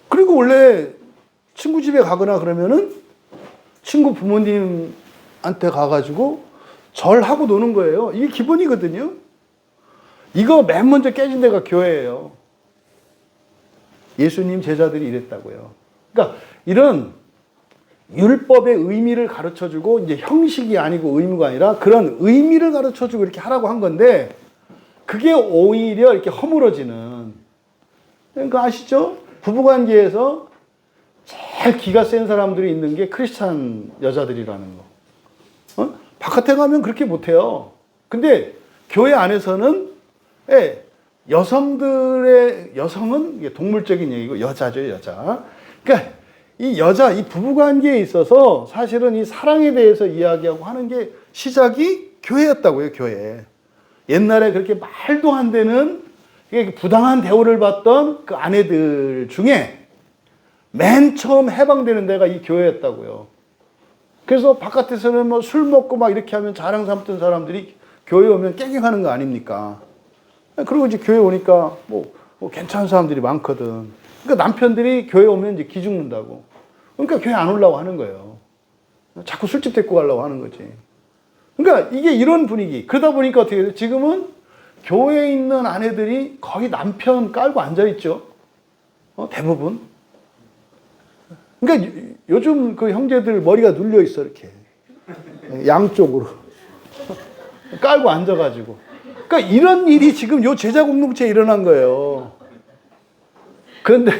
그리고 원래 친구 집에 가거나 그러면은 친구 부모님한테 가가지고 절하고 노는 거예요. 이게 기본이거든요. 이거 맨 먼저 깨진 데가 교회예요. 예수님 제자들이 이랬다고요. 그러니까 이런 율법의 의미를 가르쳐주고 이제 형식이 아니고 의무가 아니라 그런 의미를 가르쳐주고 이렇게 하라고 한 건데 그게 오히려 이렇게 허물어지는. 그러니까 아시죠? 부부관계에서 제일 기가 센 사람들이 있는 게 크리스찬 여자들이라는 거. 바깥에 가면 그렇게 못해요. 근데 교회 안에서는 여성은 이게 동물적인 얘기고 여자죠, 여자. 그러니까 이 부부관계에 있어서 사실은 이 사랑에 대해서 이야기하고 하는 게 시작이 교회였다고요, 교회. 옛날에 그렇게 말도 안 되는 부당한 대우를 받던 그 아내들 중에 맨 처음 해방되는 데가 이 교회였다고요. 그래서 바깥에서는 술 먹고 막 이렇게 하면 자랑 삼던 사람들이 교회 오면 깨갱하는 거 아닙니까? 그리고 이제 교회 오니까 뭐 괜찮은 사람들이 많거든. 그러니까 남편들이 교회 오면 이제 기죽는다고. 그러니까 교회 안 오려고 하는 거예요. 자꾸 술집 데리고 가려고 하는 거지. 그러니까 이게 이런 분위기. 그러다 보니까 어떻게 돼요? 지금은 교회에 있는 아내들이 거의 남편 깔고 앉아있죠. 대부분. 그러니까 요즘 그 형제들 머리가 눌려있어, 이렇게. 양쪽으로. 깔고 앉아가지고. 그러니까 이런 일이 지금 요 제자 공동체에 일어난 거예요. 그런데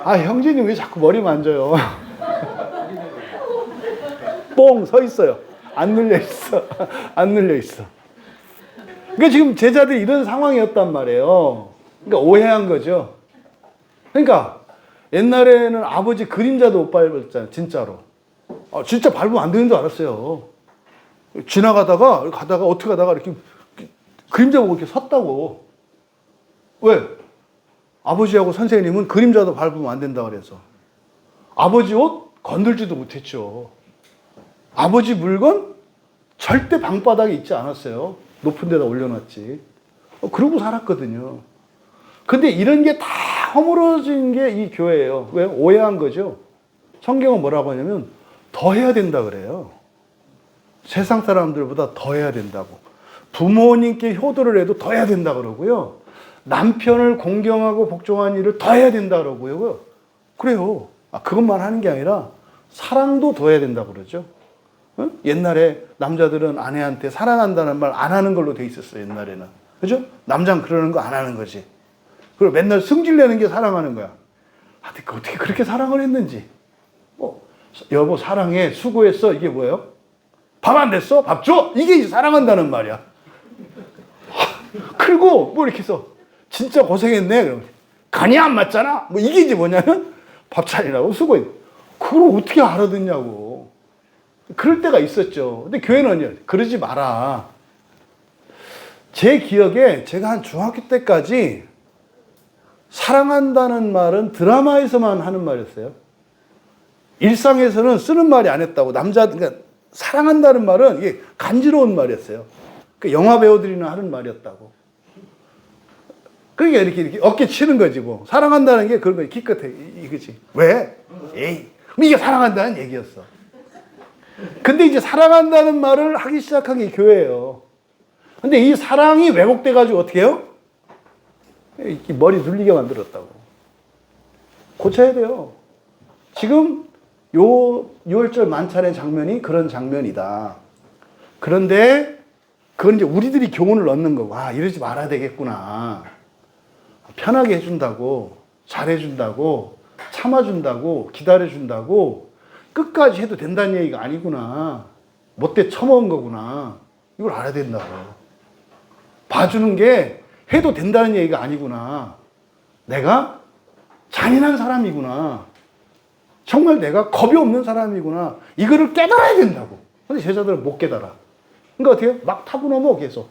아, 형제님 왜 자꾸 머리 만져요? 뽕 서 있어요. 안 눌려 있어. 안 눌려 있어. 그러니까 지금 제자들이 이런 상황이었단 말이에요. 그러니까 오해한 거죠. 그러니까 옛날에는 아버지 그림자도 못 밟았잖아요. 진짜로. 진짜 밟으면 안 되는 줄 알았어요. 지나가다가 가다가 어떻게 가다가 이렇게 그림자 보고 이렇게 섰다고. 왜? 아버지하고 선생님은 그림자도 밟으면 안 된다 그래서. 아버지 옷 건들지도 못했죠. 아버지 물건 절대 방바닥에 있지 않았어요. 높은 데다 올려놨지. 그러고 살았거든요. 근데 이런 게 다 허물어진 게 이 교회예요. 왜? 오해한 거죠. 성경은 뭐라고 하냐면 더 해야 된다 그래요. 세상 사람들보다 더 해야 된다고. 부모님께 효도를 해도 더 해야 된다 그러고요. 남편을 공경하고 복종하는 일을 더 해야 된다 그러고요. 그래요. 그것만 하는 게 아니라 사랑도 더 해야 된다 그러죠. 응? 옛날에 남자들은 아내한테 사랑한다는 말 안 하는 걸로 돼 있었어요. 옛날에는. 그죠? 남자는 그러는 거 안 하는 거지. 그리고 맨날 승질내는 게 사랑하는 거야. 어떻게 그렇게 사랑을 했는지. 여보 사랑해, 수고했어. 이게 뭐예요? 밥 안 됐어? 밥 줘? 이게 이제 사랑한다는 말이야. 그리고 뭐 이렇게 해서 진짜 고생했네. 그러면 간이 안 맞잖아. 뭐 이게 이제 뭐냐면 밥 차리라고 수고해. 그걸 어떻게 알아듣냐고. 그럴 때가 있었죠. 근데 교회는요, 그러지 마라. 제 기억에 제가 한 중학교 때까지 사랑한다는 말은 드라마에서만 하는 말이었어요. 일상에서는 쓰는 말이 아니었다고. 그러니까 사랑한다는 말은 이게 간지러운 말이었어요. 그러니까 영화 배우들이나 하는 말이었다고. 그러니까 이렇게 어깨 치는 거지 뭐. 사랑한다는 게 그런 거지. 기껏해. 이거지. 왜? 에이. 이게 사랑한다는 얘기였어. 근데 이제 사랑한다는 말을 하기 시작한 게 교회예요. 근데 이 사랑이 왜곡돼가지고 어떻게 해요? 머리 눌리게 만들었다고. 고쳐야 돼요. 지금 요 6월절 만찬의 장면이 그런 장면이다. 그런데 그건 이제 우리들이 교훈을 얻는 거고, 이러지 말아야 되겠구나. 편하게 해준다고, 잘해준다고, 참아준다고, 기다려준다고, 끝까지 해도 된다는 얘기가 아니구나. 못돼 처먹은 거구나. 이걸 알아야 된다고. 봐주는 게 해도 된다는 얘기가 아니구나. 내가 잔인한 사람이구나. 정말 내가 겁이 없는 사람이구나. 이거를 깨달아야 된다고. 근데 제자들은 못 깨달아. 그러니까 어떻게 해요? 막 타고 넘어 계속.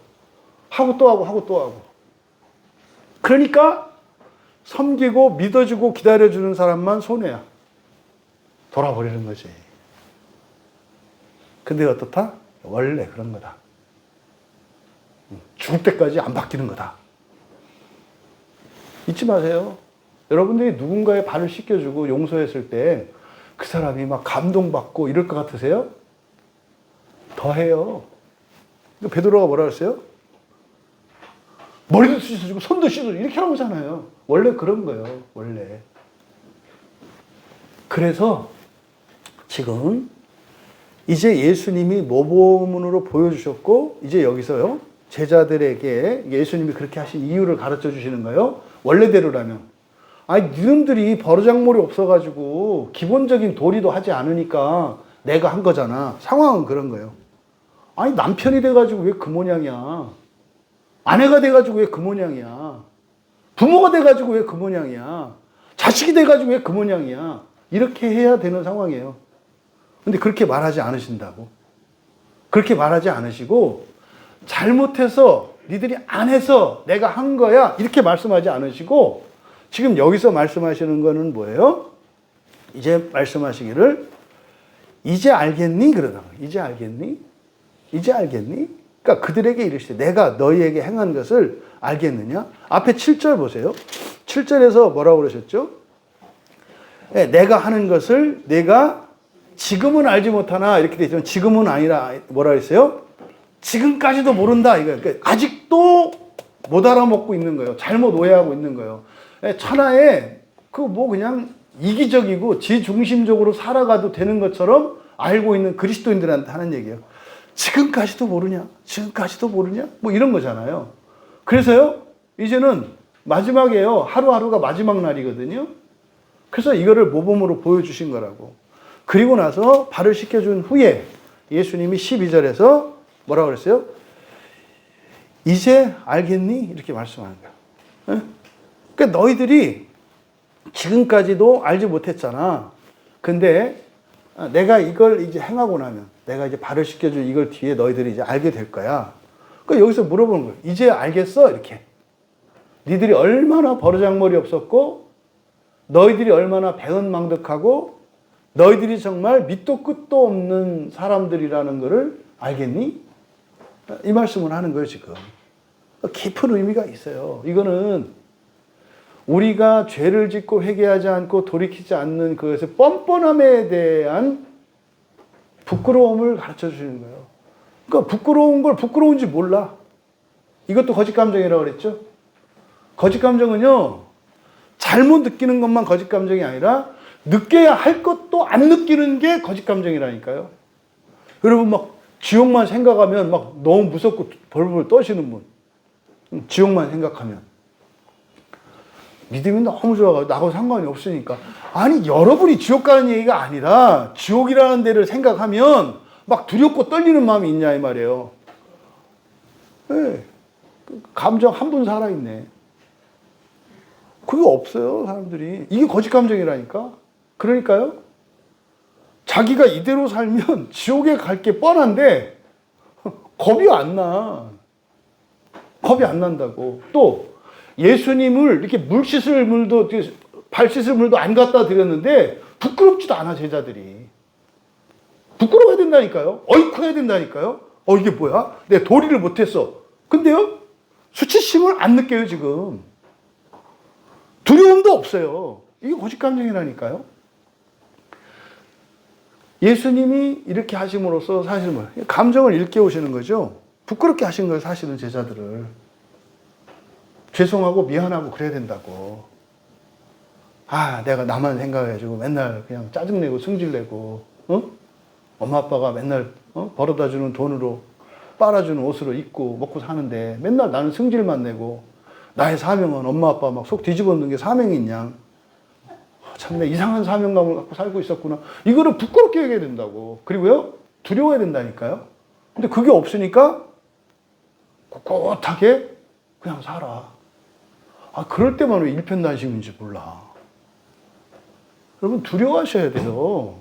하고 또 하고 하고 또 하고. 그러니까 섬기고 믿어주고 기다려주는 사람만 손해야. 돌아버리는 거지. 근데 어떻다? 원래 그런 거다. 죽을 때까지 안 바뀌는 거다. 잊지 마세요. 여러분들이 누군가의 발을 씻겨주고 용서했을 때 그 사람이 막 감동받고 이럴 것 같으세요? 더 해요. 베드로가 뭐라 그랬어요? 머리도 씻어주고 손도 씻어주고 이렇게 하고 잖아요. 원래 그런 거예요. 원래. 그래서 지금 이제 예수님이 모범으로 보여주셨고 이제 여기서요. 제자들에게 예수님이 그렇게 하신 이유를 가르쳐 주시는 거예요. 원래대로라면. 니놈들이 버르장머리 없어가지고 기본적인 도리도 하지 않으니까 내가 한 거잖아. 상황은 그런 거예요. 남편이 돼가지고 왜 그 모양이야? 아내가 돼가지고 왜 그 모양이야? 부모가 돼가지고 왜 그 모양이야? 자식이 돼가지고 왜 그 모양이야? 이렇게 해야 되는 상황이에요. 근데 그렇게 말하지 않으신다고. 그렇게 말하지 않으시고 잘못해서 니들이 안 해서 내가 한 거야 이렇게 말씀하지 않으시고 지금 여기서 말씀하시는 거는 뭐예요? 이제 말씀하시기를 이제 알겠니? 그러다가 이제 알겠니? 이제 알겠니? 그러니까 그들에게 이르시되 내가 너희에게 행한 것을 알겠느냐? 앞에 7절 보세요. 7절에서 뭐라고 그러셨죠? 내가 하는 것을 내가 지금은 알지 못하나 이렇게 돼 있지만 지금은 아니라 뭐라 그랬어요? 지금까지도 모른다. 그러니까 아직도 못 알아먹고 있는 거예요. 잘못 오해하고 있는 거예요. 천하에 그냥 이기적이고 지중심적으로 살아가도 되는 것처럼 알고 있는 그리스도인들한테 하는 얘기예요. 지금까지도 모르냐? 지금까지도 모르냐? 뭐 이런 거잖아요. 그래서요, 이제는 마지막이에요. 하루하루가 마지막 날이거든요. 그래서 이거를 모범으로 보여주신 거라고. 그리고 나서 발을 씻겨준 후에 예수님이 12절에서 뭐라고 그랬어요? 이제 알겠니? 이렇게 말씀하는 거야. 그러니까 너희들이 지금까지도 알지 못했잖아. 근데 내가 이걸 이제 행하고 나면, 내가 이제 발을 씻겨준 이걸 뒤에 너희들이 이제 알게 될 거야. 그러니까 여기서 물어보는 거예요. 이제 알겠어? 이렇게. 니들이 얼마나 버르장머리 없었고, 너희들이 얼마나 배은망덕하고, 너희들이 정말 밑도 끝도 없는 사람들이라는 것을 알겠니? 이 말씀을 하는 거예요, 지금. 깊은 의미가 있어요. 이거는 우리가 죄를 짓고 회개하지 않고 돌이키지 않는 그것의 뻔뻔함에 대한 부끄러움을 가르쳐 주시는 거예요. 그러니까 부끄러운 걸 부끄러운지 몰라. 이것도 거짓 감정이라고 그랬죠? 거짓 감정은요, 잘못 느끼는 것만 거짓 감정이 아니라 느껴야 할 것도 안 느끼는 게 거짓 감정이라니까요. 여러분 막 지옥만 생각하면 막 너무 무섭고 벌벌 떠시는 분. 지옥만 생각하면. 믿음이 너무 좋아가지고 나하고 상관이 없으니까. 아니 여러분이 지옥 가는 얘기가 아니라 지옥이라는 데를 생각하면 막 두렵고 떨리는 마음이 있냐 이 말이에요. 네. 감정 한 분 살아있네. 그게 없어요 사람들이. 이게 거짓 감정이라니까. 그러니까요. 자기가 이대로 살면 지옥에 갈 게 뻔한데 겁이 안 나. 겁이 안 난다고. 또 예수님을 이렇게 물 씻을 물도 발 씻을 물도 안 갖다 드렸는데 부끄럽지도 않아 제자들이. 부끄러워야 된다니까요. 어이쿠 해야 된다니까요. 이게 뭐야? 내가 도리를 못했어. 근데요 수치심을 안 느껴요 지금. 두려움도 없어요. 이게 거짓 감정이라니까요. 예수님이 이렇게 하심으로써 사실은 뭐예요? 감정을 일깨우시는 거죠. 부끄럽게 하신 거예요 사실은 제자들을. 죄송하고 미안하고 그래야 된다고. 내가 나만 생각해가지고 맨날 그냥 짜증내고 승질내고, 엄마 아빠가 맨날 벌어다 주는 돈으로 빨아주는 옷으로 입고 먹고 사는데 맨날 나는 승질만 내고, 나의 사명은 엄마 아빠 막 속 뒤집어 놓는 게 사명이냐. 참 내 이상한 사명감을 갖고 살고 있었구나. 이거를 부끄럽게 얘기해야 된다고. 그리고요 두려워야 된다니까요. 근데 그게 없으니까 꿋꿋하게 그냥 살아. 그럴 때만 왜 일편단심인지 몰라. 여러분 두려워하셔야 돼요.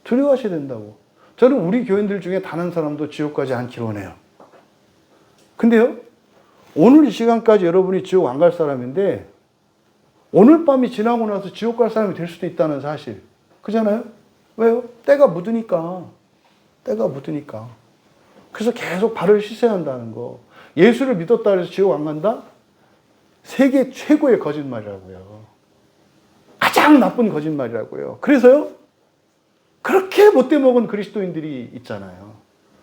두려워하셔야 된다고. 저는 우리 교인들 중에 단 한 사람도 지옥 가지 않기를 원해요. 근데요 오늘 이 시간까지 여러분이 지옥 안 갈 사람인데 오늘 밤이 지나고 나서 지옥 갈 사람이 될 수도 있다는 사실. 그잖아요? 왜요? 때가 묻으니까. 때가 묻으니까. 그래서 계속 발을 씻어야 한다는 거. 예수를 믿었다 해서 지옥 안 간다? 세계 최고의 거짓말이라고요. 가장 나쁜 거짓말이라고요. 그래서요 그렇게 못돼 먹은 그리스도인들이 있잖아요.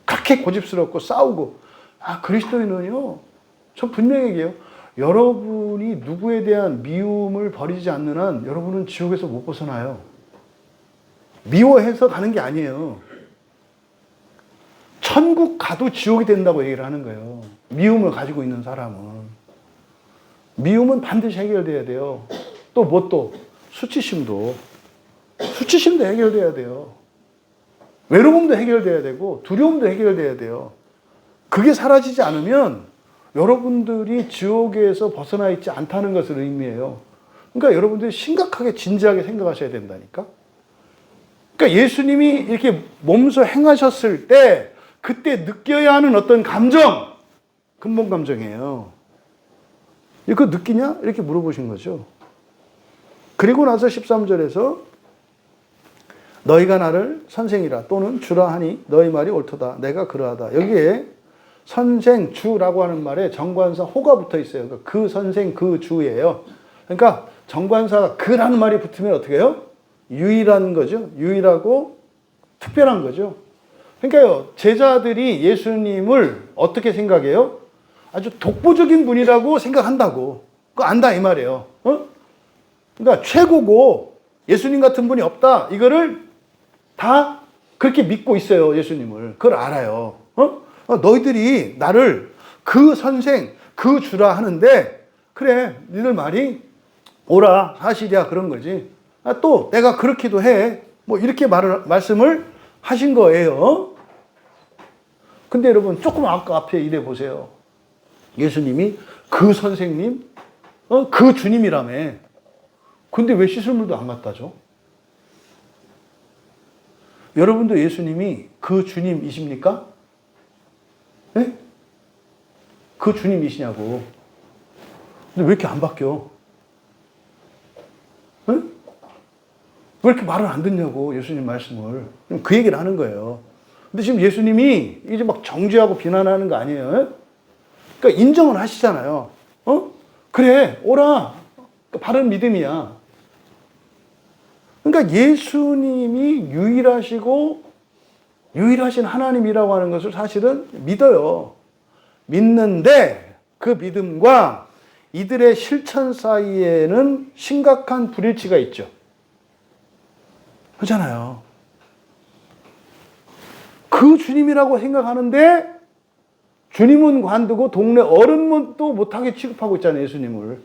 그렇게 고집스럽고 싸우고. 그리스도인은요 저 분명히 얘기해요. 여러분이 누구에 대한 미움을 버리지 않는 한 여러분은 지옥에서 못 벗어나요. 미워해서 가는 게 아니에요. 천국 가도 지옥이 된다고 얘기를 하는 거예요. 미움을 가지고 있는 사람은. 미움은 반드시 해결돼야 돼요. 또 뭐 또? 수치심도 해결돼야 돼요. 외로움도 해결돼야 되고 두려움도 해결돼야 돼요. 그게 사라지지 않으면 여러분들이 지옥에서 벗어나 있지 않다는 것을 의미해요. 그러니까 여러분들이 심각하게 진지하게 생각하셔야 된다니까. 그러니까 예수님이 이렇게 몸소 행하셨을 때 그때 느껴야 하는 어떤 감정, 근본 감정이에요. 이거 느끼냐? 이렇게 물어보신 거죠. 그리고 나서 13절에서 너희가 나를 선생이라 또는 주라 하니 너희 말이 옳도다. 내가 그러하다. 여기에 선생, 주라고 하는 말에 정관사 호가 붙어 있어요. 그러니까 그 선생, 그 주예요. 그러니까 정관사가 그라는 말이 붙으면 어떻게 해요? 유일한 거죠. 유일하고 특별한 거죠. 그러니까요, 제자들이 예수님을 어떻게 생각해요? 아주 독보적인 분이라고 생각한다고. 그거 안다 이 말이에요. 그러니까 최고고 예수님 같은 분이 없다. 이거를 다 그렇게 믿고 있어요. 예수님을. 그걸 알아요. 너희들이 나를 그 선생, 그 주라 하는데 그래, 니들 말이 오라, 사실이야, 그런 거지. 또 내가 그렇기도 해. 뭐 이렇게 말씀을 하신 거예요. 근데 여러분 조금 아까 앞에 이래 보세요. 예수님이 그 선생님, 그 주님이라며. 근데 왜 씻을 물도 안 갖다 줘? 여러분도 예수님이 그 주님이십니까? 네? 그 주님이시냐고. 근데 왜 이렇게 안 바뀌어? 네? 왜 이렇게 말을 안 듣냐고, 예수님 말씀을. 그 얘기를 하는 거예요. 근데 지금 예수님이 이제 막 정죄하고 비난하는 거 아니에요? 그러니까 인정을 하시잖아요. 그래, 오라. 바른 믿음이야. 그러니까 예수님이 유일하신 하나님이라고 하는 것을 사실은 믿어요. 믿는데 그 믿음과 이들의 실천 사이에는 심각한 불일치가 있죠. 그렇잖아요. 그 주님이라고 생각하는데 주님은 관두고 동네 어른도 못하게 취급하고 있잖아요, 예수님을.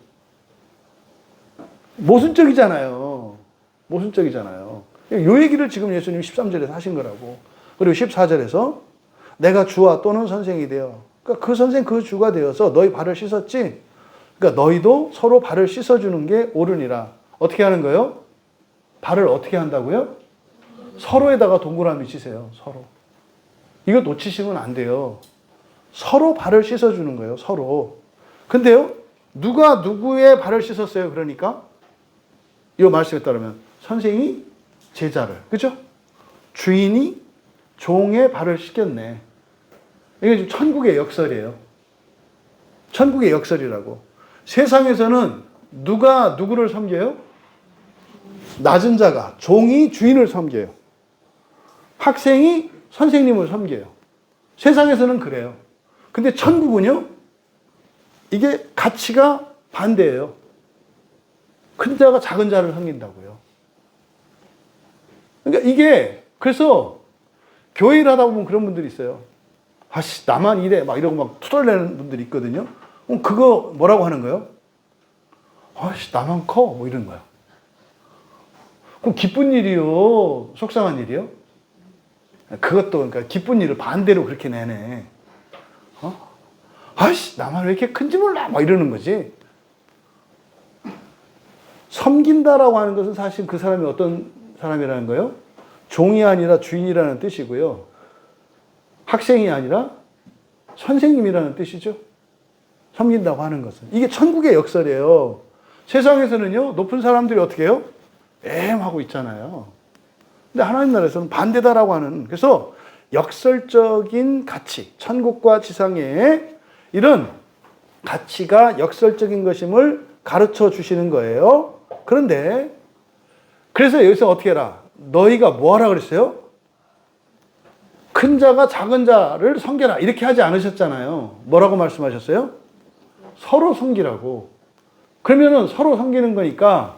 모순적이잖아요. 모순적이잖아요. 이 얘기를 지금 예수님 13절에서 하신 거라고. 그리고 14절에서 내가 주와 또는 선생이 되어. 그러니까 그 선생, 그 주가 되어서 너희 발을 씻었지? 그러니까 너희도 서로 발을 씻어주는 게 옳으니라. 어떻게 하는 거예요? 발을 어떻게 한다고요? 서로에다가 동그라미 치세요. 서로. 이거 놓치시면 안 돼요. 서로 발을 씻어주는 거예요. 서로. 근데요, 누가 누구의 발을 씻었어요? 그러니까 이 말씀에 따르면 선생이 제자를, 그죠? 주인이 종의 발을 씻겼네. 이게 지금 천국의 역설이에요. 천국의 역설이라고. 세상에서는 누가 누구를 섬겨요? 낮은 자가, 종이 주인을 섬겨요. 학생이 선생님을 섬겨요. 세상에서는 그래요. 근데 천국은요, 이게 가치가 반대예요. 큰 자가 작은 자를 섬긴다고요. 그러니까 이게, 그래서 교회 일 하다 보면 그런 분들이 있어요. 아씨, 나만 이래. 막 이러고 막 투덜대는 분들이 있거든요. 그거 뭐라고 하는 거예요? 아씨, 나만 커. 뭐 이런 거야. 그럼 기쁜 일이요? 속상한 일이요? 그것도, 그러니까 기쁜 일을 반대로 그렇게 내네. 아씨, 나만 왜 이렇게 큰지 몰라. 막 이러는 거지. 섬긴다라고 하는 것은 사실 그 사람이 어떤 사람이라는 거예요? 종이 아니라 주인이라는 뜻이고요. 학생이 아니라 선생님이라는 뜻이죠. 섬긴다고 하는 것은. 이게 천국의 역설이에요. 세상에서는요, 높은 사람들이 어떻게 해요? 하고 있잖아요. 근데 하나님 나라에서는 반대다라고 하는, 그래서 역설적인 가치, 천국과 지상의 이런 가치가 역설적인 것임을 가르쳐 주시는 거예요. 그런데, 그래서 여기서 어떻게 해라? 너희가 뭐 하라 그랬어요? 큰 자가 작은 자를 섬겨라. 이렇게 하지 않으셨잖아요. 뭐라고 말씀하셨어요? 서로 섬기라고. 그러면은 서로 섬기는 거니까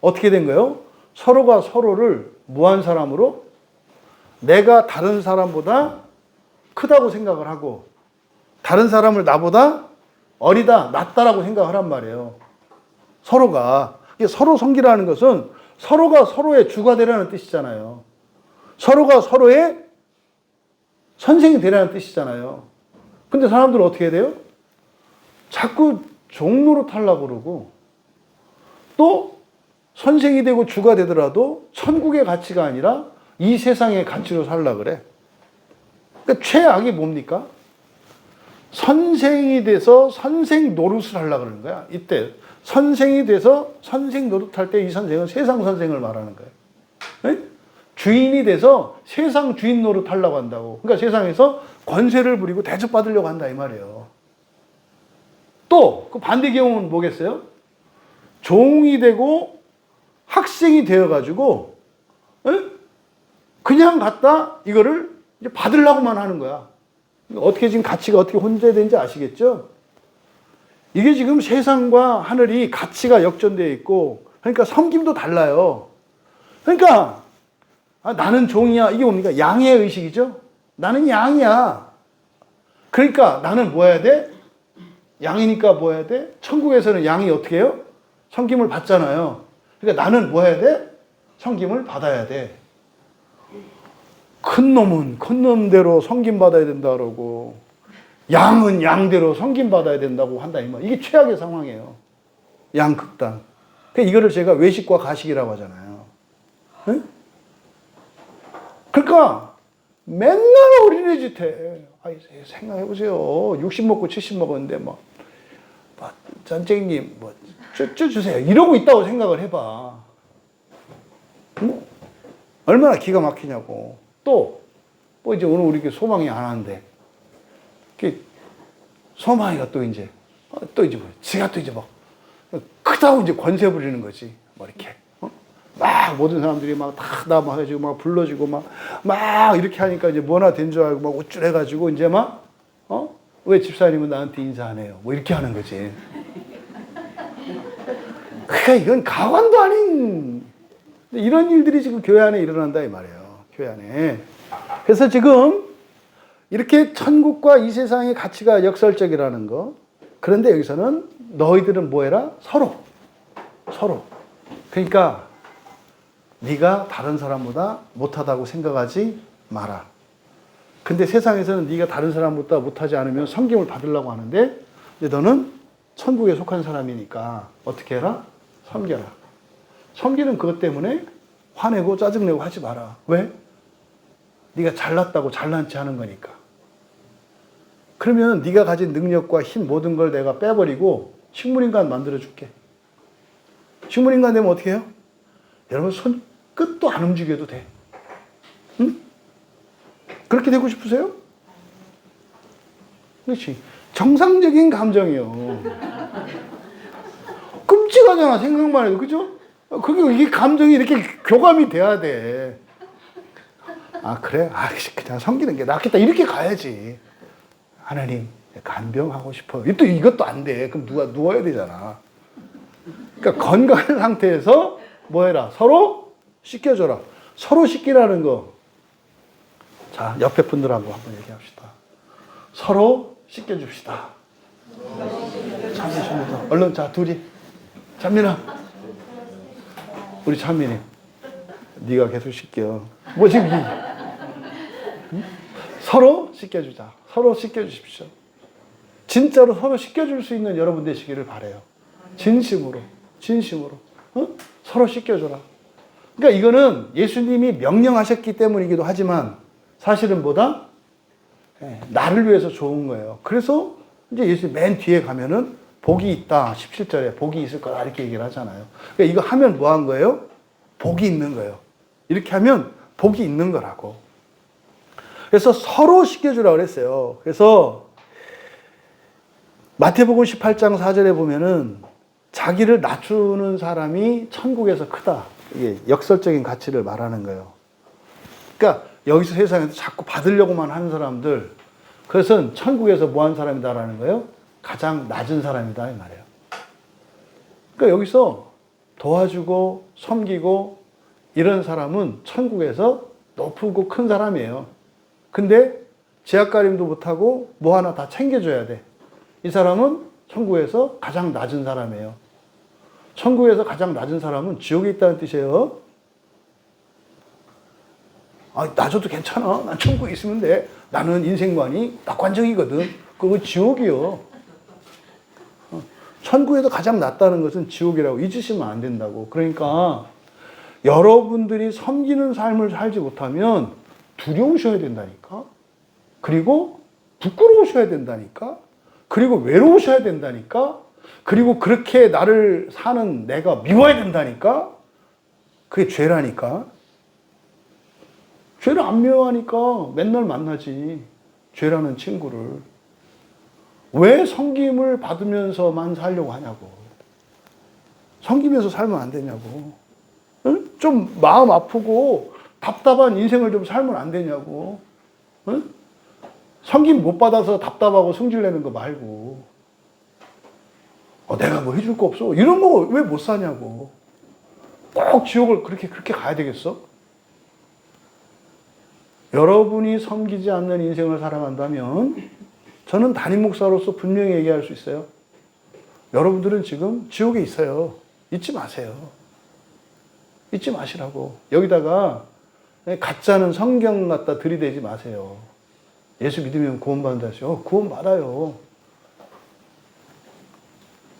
어떻게 된 거예요? 서로가 서로를 무한 사람으로 내가 다른 사람보다 크다고 생각을 하고 다른 사람을 나보다 어리다, 낫다라고 생각을 하란 말이에요. 서로가. 서로 섬기라는 것은 서로가 서로의 주가 되라는 뜻이잖아요. 서로가 서로의 선생이 되라는 뜻이잖아요. 근데 사람들은 어떻게 해야 돼요? 자꾸 종로로 하려고 그러고 또 선생이 되고 주가 되더라도 천국의 가치가 아니라 이 세상의 가치로 살려고 그래. 그러니까 최악이 뭡니까? 선생이 돼서 선생 노릇을 하려고 그러는 거야. 이때 선생이 돼서 선생 노릇할 때 이 선생은 세상 선생을 말하는 거예요. 네? 주인이 돼서 세상 주인 노릇 하려고 한다고. 그러니까 세상에서 권세를 부리고 대접받으려고 한다 이 말이에요. 또 그 반대 경우는 뭐겠어요? 종이 되고 학생이 되어가지고 그냥 갖다 이거를 이제 받으려고만 하는 거야. 어떻게 지금 가치가 어떻게 혼재되는지 아시겠죠? 이게 지금 세상과 하늘이 가치가 역전되어 있고 그러니까 섬김도 달라요. 그러니까 나는 종이야. 이게 뭡니까? 양의 의식이죠. 나는 양이야. 그러니까 나는 뭐 해야 돼? 양이니까 뭐 해야 돼? 천국에서는 양이 어떻게 해요? 섬김을 받잖아요. 그러니까 나는 뭐 해야 돼? 섬김을 받아야 돼. 큰 놈은 큰 놈대로 섬김받아야 된다 그러고, 양은 양대로 섬김받아야 된다고 한다, 이 말. 이게 최악의 상황이에요. 양극단. 그러니까 이거를 제가 외식과 가식이라고 하잖아요. 네? 그러니까 맨날 어린애짓 해. 생각해보세요. 60 먹고 70 먹었는데 짠쟁이님 쭈쭈 주세요. 이러고 있다고 생각을 해봐. 얼마나 기가 막히냐고. 또 이제 오늘 우리 소망이 안 하는데, 소망이가 또 이제 지가 또 이제 크다고 이제 권세 부리는 거지. 이렇게. 막 모든 사람들이 막 다 남아가지고 막 불러주고 막 이렇게 하니까 이제 뭐나 된 줄 알고 막 우쭐해가지고 이제 왜 집사님은 나한테 인사 안 해요? 이렇게 하는 거지. 그러니까 이건 가관도 아닌 이런 일들이 지금 교회 안에 일어난다 이 말이에요. 교회 안에. 그래서 지금 이렇게 천국과 이 세상의 가치가 역설적이라는 거. 그런데 여기서는 너희들은 뭐 해라? 서로. 그러니까 네가 다른 사람보다 못하다고 생각하지 마라. 근데 세상에서는 네가 다른 사람보다 못하지 않으면 섬김을 받으려고 하는데, 근데 너는 천국에 속한 사람이니까 어떻게 해라? 섬겨라. 섬기는 그것 때문에 화내고 짜증내고 하지 마라. 왜? 네가 잘났다고 잘난 체 하는 거니까. 그러면 네가 가진 능력과 힘 모든 걸 내가 빼버리고 식물인간 만들어줄게. 식물인간 되면 어떻게 해요? 여러분 손끝도 안 움직여도 돼. 응? 그렇게 되고 싶으세요? 그렇지. 정상적인 감정이요. 끔찍하잖아, 생각만 해도. 그죠? 이게 감정이 이렇게 교감이 돼야 돼. 그래? 그냥 섬기는 게 낫겠다. 이렇게 가야지. 하나님, 간병하고 싶어. 또 이것도 안 돼. 그럼 누가 누워야 되잖아. 그러니까 건강한 상태에서 뭐 해라? 서로 씻겨줘라. 서로 씻기라는 거. 자, 옆에 분들하고 한번 얘기합시다. 서로 씻겨줍시다. 참으십니다. 얼른, 자, 둘이. 찬민아. 우리 찬민이. 네가 계속 씻겨. 지금 서로 씻겨주자. 서로 씻겨주십시오. 진짜로 서로 씻겨줄 수 있는 여러분 되시기를 바라요. 진심으로. 서로 씻겨줘라. 그러니까 이거는 예수님이 명령하셨기 때문이기도 하지만 사실은 뭐다? 나를 위해서 좋은 거예요. 그래서 이제 예수님 맨 뒤에 가면은 복이 있다. 17절에 복이 있을 거다. 이렇게 얘기를 하잖아요. 그러니까 이거 하면 뭐 한 거예요? 복이 있는 거예요. 이렇게 하면 복이 있는 거라고. 그래서 서로 씻겨주라고 그랬어요. 그래서 마태복음 18장 4절에 보면은 자기를 낮추는 사람이 천국에서 크다. 이게 역설적인 가치를 말하는 거예요. 그러니까 여기서 세상에서 자꾸 받으려고만 하는 사람들, 그것은 천국에서 뭐 한 사람이다라는 거예요? 가장 낮은 사람이다 이 말이에요. 그러니까 여기서 도와주고 섬기고 이런 사람은 천국에서 높고 큰 사람이에요. 근데 제약가림도 못하고 뭐 하나 다 챙겨줘야 돼. 이 사람은 천국에서 가장 낮은 사람이에요. 천국에서 가장 낮은 사람은 지옥에 있다는 뜻이에요. 낮아도 괜찮아. 난 천국에 있으면 돼. 나는 인생관이 낙관적이거든. 그거 지옥이요. 천국에서 가장 낮다는 것은 지옥이라고 잊으시면 안 된다고. 그러니까 여러분들이 섬기는 삶을 살지 못하면 두려우셔야 된다니까. 그리고 부끄러우셔야 된다니까. 그리고 외로우셔야 된다니까. 그리고 그렇게 나를 사는 내가 미워야 된다니까. 그게 죄라니까. 죄를 안 미워하니까 맨날 만나지. 죄라는 친구를. 왜 섬김을 받으면서만 살려고 하냐고. 섬기면서 살면 안 되냐고. 응? 좀 마음 아프고 답답한 인생을 좀 살면 안 되냐고. 응? 섬김 못 받아서 답답하고 승질내는 거 말고. 내가 뭐 해줄 거 없어. 이런 거 왜 못 사냐고. 꼭 지옥을 그렇게 가야 되겠어? 여러분이 섬기지 않는 인생을 살아간다면 저는 담임 목사로서 분명히 얘기할 수 있어요. 여러분들은 지금 지옥에 있어요. 잊지 마세요. 잊지 마시라고. 여기다가 가짜는 성경 갖다 들이대지 마세요. 예수 믿으면 구원받는다 하시죠. 구원받아요.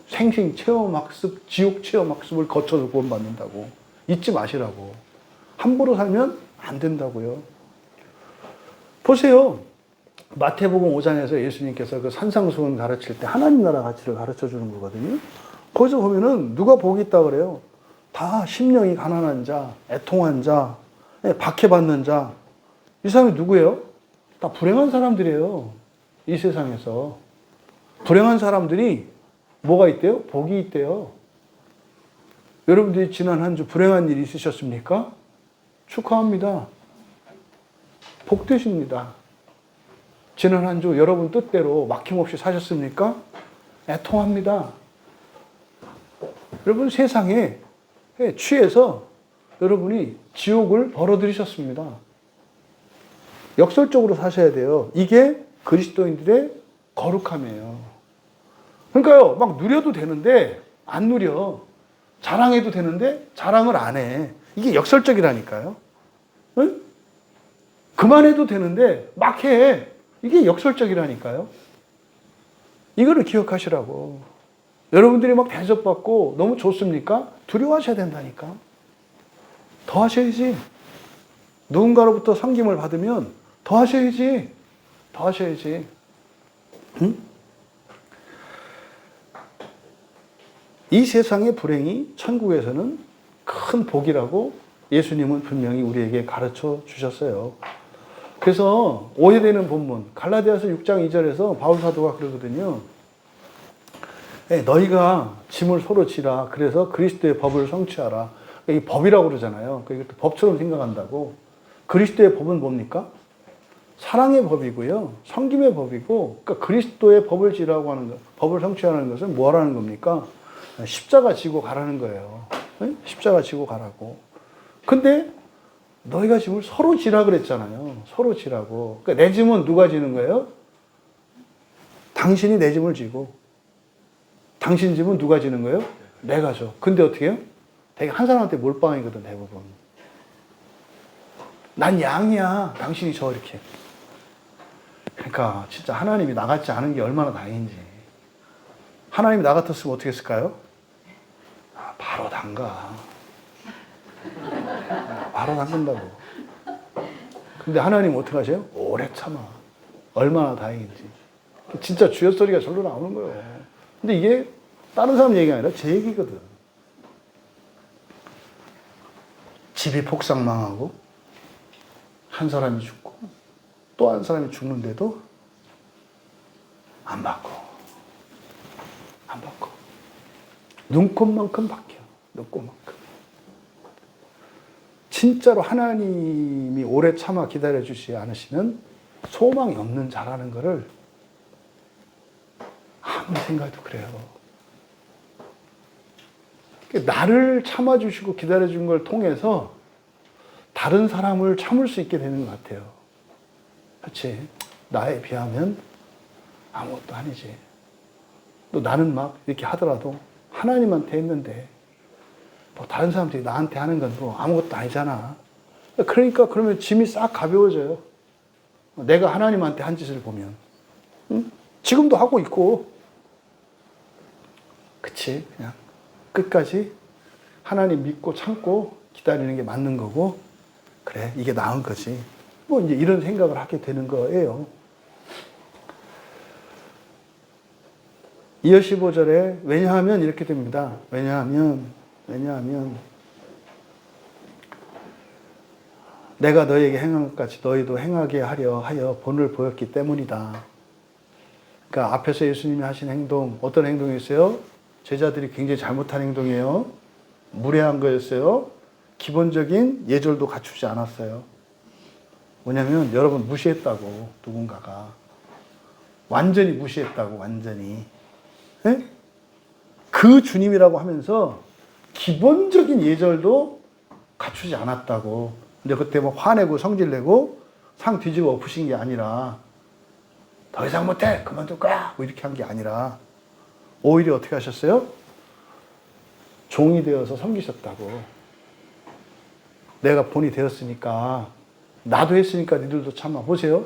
생생 체험학습, 지옥 체험학습을 거쳐서 구원받는다고. 잊지 마시라고. 함부로 살면 안 된다고요. 보세요. 마태복음 5장에서 예수님께서 그 산상수훈 가르칠 때 하나님 나라 가치를 가르쳐 주는 거거든요. 거기서 보면은 누가 복이 있다 그래요? 다 심령이 가난한 자, 애통한 자, 박해받는 자. 이 사람이 누구예요? 다 불행한 사람들이에요. 이 세상에서. 불행한 사람들이 뭐가 있대요? 복이 있대요. 여러분들이 지난 한 주 불행한 일 있으셨습니까? 축하합니다. 복 되십니다. 지난 한 주 여러분 뜻대로 막힘없이 사셨습니까? 애통합니다. 여러분 세상에 취해서 여러분이 지옥을 벌어들이셨습니다. 역설적으로 사셔야 돼요. 이게 그리스도인들의 거룩함이에요. 그러니까요, 막 누려도 되는데 안 누려. 자랑해도 되는데 자랑을 안 해. 이게 역설적이라니까요. 응? 그만해도 되는데 막 해. 이게 역설적이라니까요. 이거를 기억하시라고. 여러분들이 막 대접받고 너무 좋습니까? 두려워하셔야 된다니까. 더 하셔야지. 누군가로부터 섬김을 받으면 더 하셔야지. 더 하셔야지. 응? 이 세상의 불행이 천국에서는 큰 복이라고 예수님은 분명히 우리에게 가르쳐 주셨어요. 그래서 오해되는 본문 갈라디아서 6장 2절에서 바울 사도가 그러거든요. 너희가 짐을 서로 지라. 그래서 그리스도의 법을 성취하라. 이 법이라고 그러잖아요. 이것도 법처럼 생각한다고. 그리스도의 법은 뭡니까? 사랑의 법이고요. 섬김의 법이고, 그러니까 그리스도의 법을 지라고 하는 것, 법을 성취하는 것은 뭐 하라는 겁니까? 십자가 지고 가라는 거예요. 네? 십자가 지고 가라고. 근데 너희가 짐을 서로 지라 그랬잖아요. 서로 지라고. 그러니까 내 짐은 누가 지는 거예요? 당신이 내 짐을 지고. 당신 짐은 누가 지는 거예요? 내가 져. 근데 어떻게 해요? 되게 한 사람한테 몰빵이거든, 대부분. 난 양이야. 당신이 져, 이렇게. 그러니까 진짜 하나님이 나 같지 않은 게 얼마나 다행인지. 하나님이 나 같았으면 어떻게 했을까요? 바로 담가. 바로 담근다고. 근데 하나님 어떻게 하세요? 오래 참아. 얼마나 다행인지. 진짜 주여 소리가 절로 나오는 거예요. 근데 이게 다른 사람 얘기가 아니라 제 얘기거든. 집이 폭삭망하고 한 사람이 죽고 또 한 사람이 죽는데도 안 바꿔. 안 바꿔. 눈곱만큼 바뀌어. 눈곱만큼. 진짜로 하나님이 오래 참아 기다려주지 않으시면 소망이 없는 자라는 것을 아무리 생각해도 그래요. 나를 참아주시고 기다려준 걸 통해서 다른 사람을 참을 수 있게 되는 것 같아요. 그렇지? 나에 비하면 아무것도 아니지. 또 나는 막 이렇게 하더라도 하나님한테 했는데 뭐 다른 사람들이 나한테 하는 건 뭐 아무것도 아니잖아. 그러니까 그러면 짐이 싹 가벼워져요. 내가 하나님한테 한 짓을 보면. 응? 지금도 하고 있고. 그치? 그냥 끝까지 하나님 믿고 참고 기다리는 게 맞는 거고, 그래, 이게 나은 거지. 뭐 이제 이런 생각을 하게 되는 거예요. 이어 15절에 왜냐하면 이렇게 됩니다. 왜냐하면 내가 너희에게 행한 것 같이 너희도 행하게 하려 하여 본을 보였기 때문이다. 그러니까 앞에서 예수님이 하신 행동, 어떤 행동이었어요? 제자들이 굉장히 잘못한 행동이에요. 무례한 거였어요. 기본적인 예절도 갖추지 않았어요. 뭐냐면 여러분 무시했다고, 누군가가. 완전히 무시했다고, 완전히. 네? 그 주님이라고 하면서 기본적인 예절도 갖추지 않았다고. 근데 그때 뭐 화내고 성질내고 상 뒤집어 엎으신 게 아니라 더 이상 못해! 그만둘 거야! 뭐 이렇게 한 게 아니라 오히려 어떻게 하셨어요? 종이 되어서 섬기셨다고. 내가 본이 되었으니까, 나도 했으니까 니들도 참아. 보세요.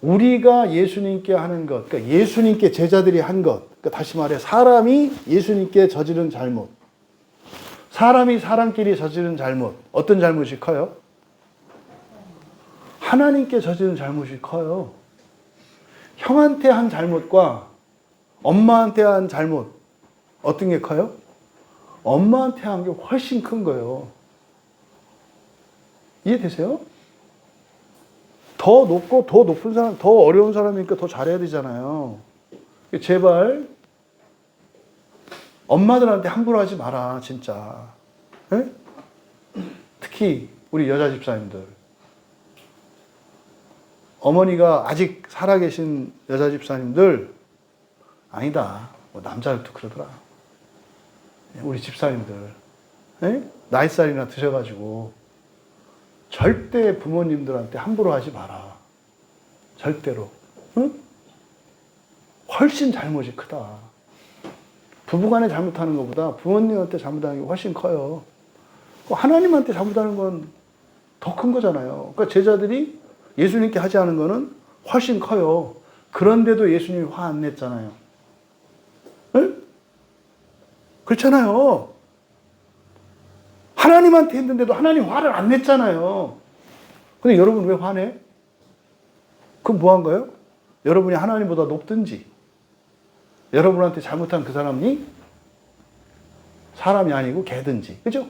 우리가 예수님께 하는 것, 그러니까 예수님께 제자들이 한 것, 그러니까 다시 말해 사람이 예수님께 저지른 잘못, 사람이 사람끼리 저지른 잘못, 어떤 잘못이 커요? 하나님께 저지른 잘못이 커요. 형한테 한 잘못과 엄마한테 한 잘못, 어떤 게 커요? 엄마한테 한 게 훨씬 큰 거예요. 이해되세요? 더 높고 더 높은 사람, 더 어려운 사람이니까 더 잘해야 되잖아요. 제발 엄마들한테 함부로 하지 마라, 진짜. 에? 특히 우리 여자 집사님들. 어머니가 아직 살아계신 여자 집사님들, 아니다. 뭐 남자들도 그러더라. 우리 집사님들. 에? 나이살이나 드셔가지고 절대 부모님들한테 함부로 하지 마라. 절대로. 응? 훨씬 잘못이 크다. 부부간에 잘못하는 것보다 부모님한테 잘못하는 게 훨씬 커요. 하나님한테 잘못하는 건 더 큰 거잖아요. 그러니까 제자들이 예수님께 하지 않은 거는 훨씬 커요. 그런데도 예수님이 화 안 냈잖아요. 응? 그렇잖아요. 하나님한테 했는데도 하나님 화를 안 냈잖아요. 근데 여러분 왜 화내? 그럼 뭐 한 거예요? 여러분이 하나님보다 높든지, 여러분한테 잘못한 그 사람이 사람이 아니고 개든지. 그죠?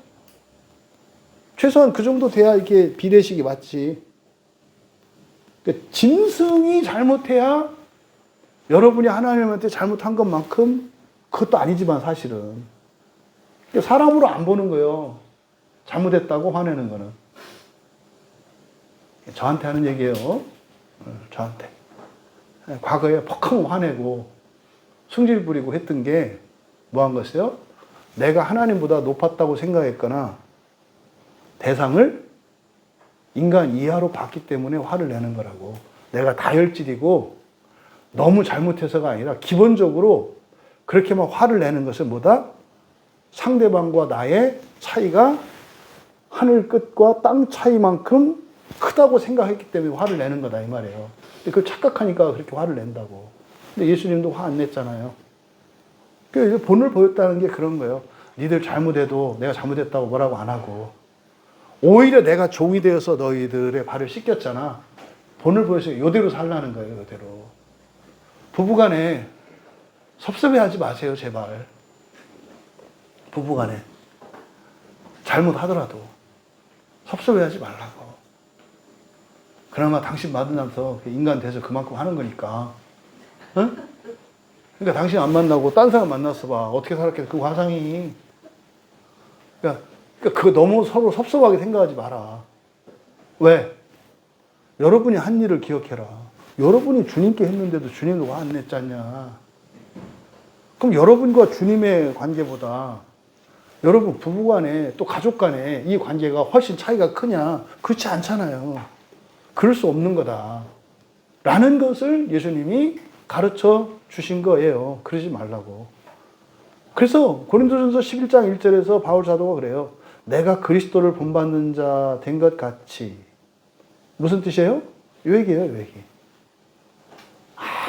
최소한 그 정도 돼야 이렇게 비례식이 맞지. 그러니까 짐승이 잘못해야 여러분이 하나님한테 잘못한 것만큼 그것도 아니지만 사실은. 그러니까 사람으로 안 보는 거예요. 잘못했다고 화내는 거는. 저한테 하는 얘기예요. 저한테. 과거에 퍽하고 화내고 승질 부리고 했던 게 뭐 한 것이요? 내가 하나님보다 높았다고 생각했거나 대상을 인간 이하로 봤기 때문에 화를 내는 거라고. 내가 다혈질이고 너무 잘못해서가 아니라 기본적으로 그렇게 막 화를 내는 것은 뭐다? 상대방과 나의 차이가 하늘 끝과 땅 차이만큼 크다고 생각했기 때문에 화를 내는 거다 이 말이에요. 근데 그걸 착각하니까 그렇게 화를 낸다고. 근데 예수님도 화 안 냈잖아요. 그러니까 본을 보였다는 게 그런 거예요. 니들 잘못해도 내가 잘못했다고 뭐라고 안 하고 오히려 내가 종이 되어서 너희들의 발을 씻겼잖아. 본을 보여서 이대로 살라는 거예요. 이대로. 부부간에 섭섭해하지 마세요. 제발. 부부간에 잘못하더라도 섭섭해하지 말라고. 그나마 당신 만나서 인간 돼서 그만큼 하는 거니까. 응? 그러니까 당신 안 만나고 딴 사람 만났어 봐. 어떻게 살았겠어. 그 화상이. 그러니까 그거 너무 서로 섭섭하게 생각하지 마라. 왜? 여러분이 한 일을 기억해라. 여러분이 주님께 했는데도 주님도 화 안 냈잖냐. 그럼 여러분과 주님의 관계보다 여러분 부부간에 또 가족간에 이 관계가 훨씬 차이가 크냐? 그렇지 않잖아요. 그럴 수 없는 거다. 라는 것을 예수님이 가르쳐 주신 거예요. 그러지 말라고. 그래서 고린도전서 11장 1절에서 바울 사도가 그래요. 내가 그리스도를 본받는 자 된 것 같이. 무슨 뜻이에요? 이 얘기예요, 이 얘기.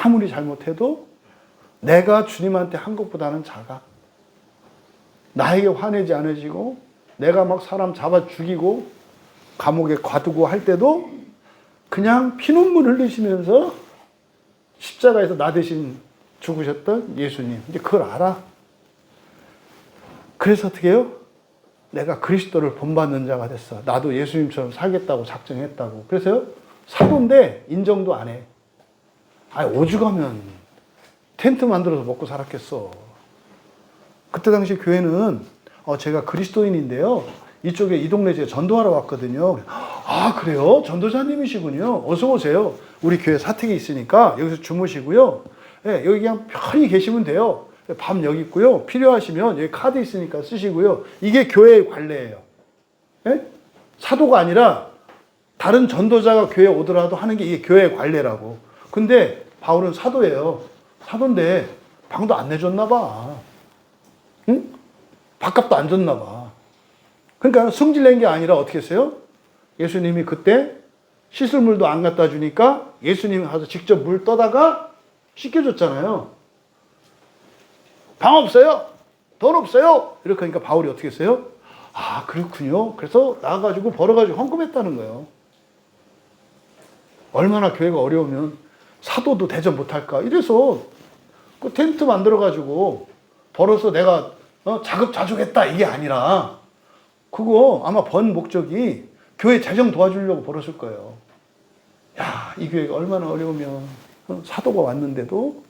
아무리 잘못해도 내가 주님한테 한 것보다는 작아. 나에게 화내지 않으시고 내가 막 사람 잡아 죽이고 감옥에 가두고 할 때도 그냥 피눈물 흘리시면서 십자가에서 나 대신 죽으셨던 예수님. 이제 그걸 알아. 그래서 어떻게 해요? 내가 그리스도를 본받는 자가 됐어. 나도 예수님처럼 살겠다고 작정했다고. 그래서요, 사도인데 인정도 안 해. 오죽하면 텐트 만들어서 먹고 살았겠어. 그때 당시 교회는 제가 그리스도인인데요. 이쪽에 이 동네 제가 전도하러 왔거든요. 아, 그래요? 전도사님이시군요. 어서 오세요. 우리 교회 사택이 있으니까 여기서 주무시고요. 네, 여기 그냥 편히 계시면 돼요. 밤 여기 있고요. 필요하시면 여기 카드 있으니까 쓰시고요. 이게 교회의 관례예요. 네? 사도가 아니라 다른 전도자가 교회에 오더라도 하는 게 이게 교회의 관례라고. 근데 바울은 사도예요. 사도인데 방도 안 내줬나 봐. 응? 밥값도 안 줬나 봐. 그러니까 승질낸 게 아니라 어떻게 했어요? 예수님이 그때 씻을 물도 안 갖다 주니까 예수님이 가서 직접 물 떠다가 씻겨줬잖아요. 방 없어요. 돈 없어요. 이렇게 하니까 바울이 어떻게 했어요? 아, 그렇군요. 그래서 나가가지고 벌어가지고 헌금했다는 거예요. 얼마나 교회가 어려우면 사도도 대접 못할까. 이래서 그 텐트 만들어가지고 벌어서 내가 자급자족했다 이게 아니라 그거 아마 번 목적이 교회 재정 도와주려고 벌었을 거예요. 야, 이 교회가 얼마나 어려우면 사도가 왔는데도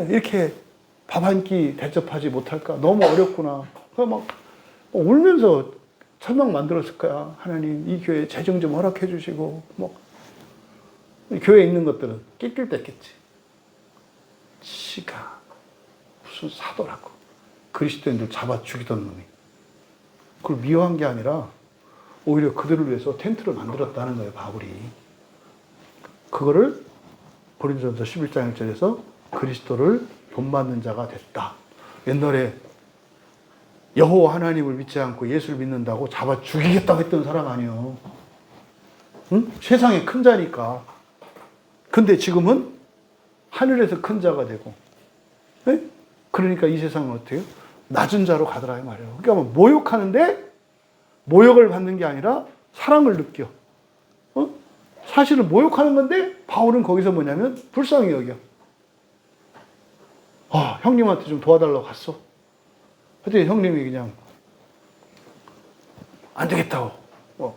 이렇게 밥 한 끼 대접하지 못할까? 너무 어렵구나. 막 울면서 천막 만들었을 거야. 하나님, 이 교회 재정 좀 허락해 주시고. 뭐 교회에 있는 것들은 낄낄댔겠지. 지가 무슨 사도라고. 그리스도인들 잡아 죽이던 놈이. 그걸 미워한 게 아니라 오히려 그들을 위해서 텐트를 만들었다는 거예요, 바울이. 그거를 고린도전서 11장 1절에서 그리스도를 본받는 자가 됐다. 옛날에 여호와 하나님을 믿지 않고 예수를 믿는다고 잡아 죽이겠다고 했던 사람 아니에요. 응? 세상에 큰 자니까. 근데 지금은 하늘에서 큰 자가 되고. 네? 그러니까 이 세상은 어때요? 낮은 자로 가더라 이 말이에요. 그러니까 모욕하는데 모욕을 받는 게 아니라 사랑을 느껴. 사실은 모욕하는 건데 바울은 거기서 뭐냐면 불쌍히 여겨. 형님한테 좀 도와달라고 갔어. 그랬더니 형님이 그냥 안 되겠다고.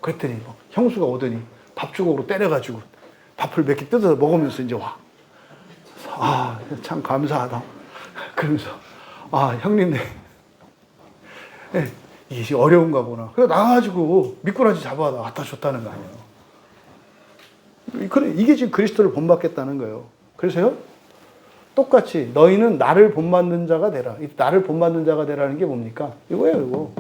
그랬더니 형수가 오더니 밥주걱으로 때려가지고 밥을 몇 개 뜯어서 먹으면서 이제 와. 참 감사하다. 그러면서 형님네 이게 어려운가 보나. 그래서 나가가지고 미꾸라지 잡아다 갖다 줬다는 거 아니에요. 그래, 이게 지금 그리스도를 본받겠다는 거예요. 그래서요, 똑같이 너희는 나를 본받는 자가 되라. 이 나를 본받는 자가 되라는 게 뭡니까? 이거예요, 이거.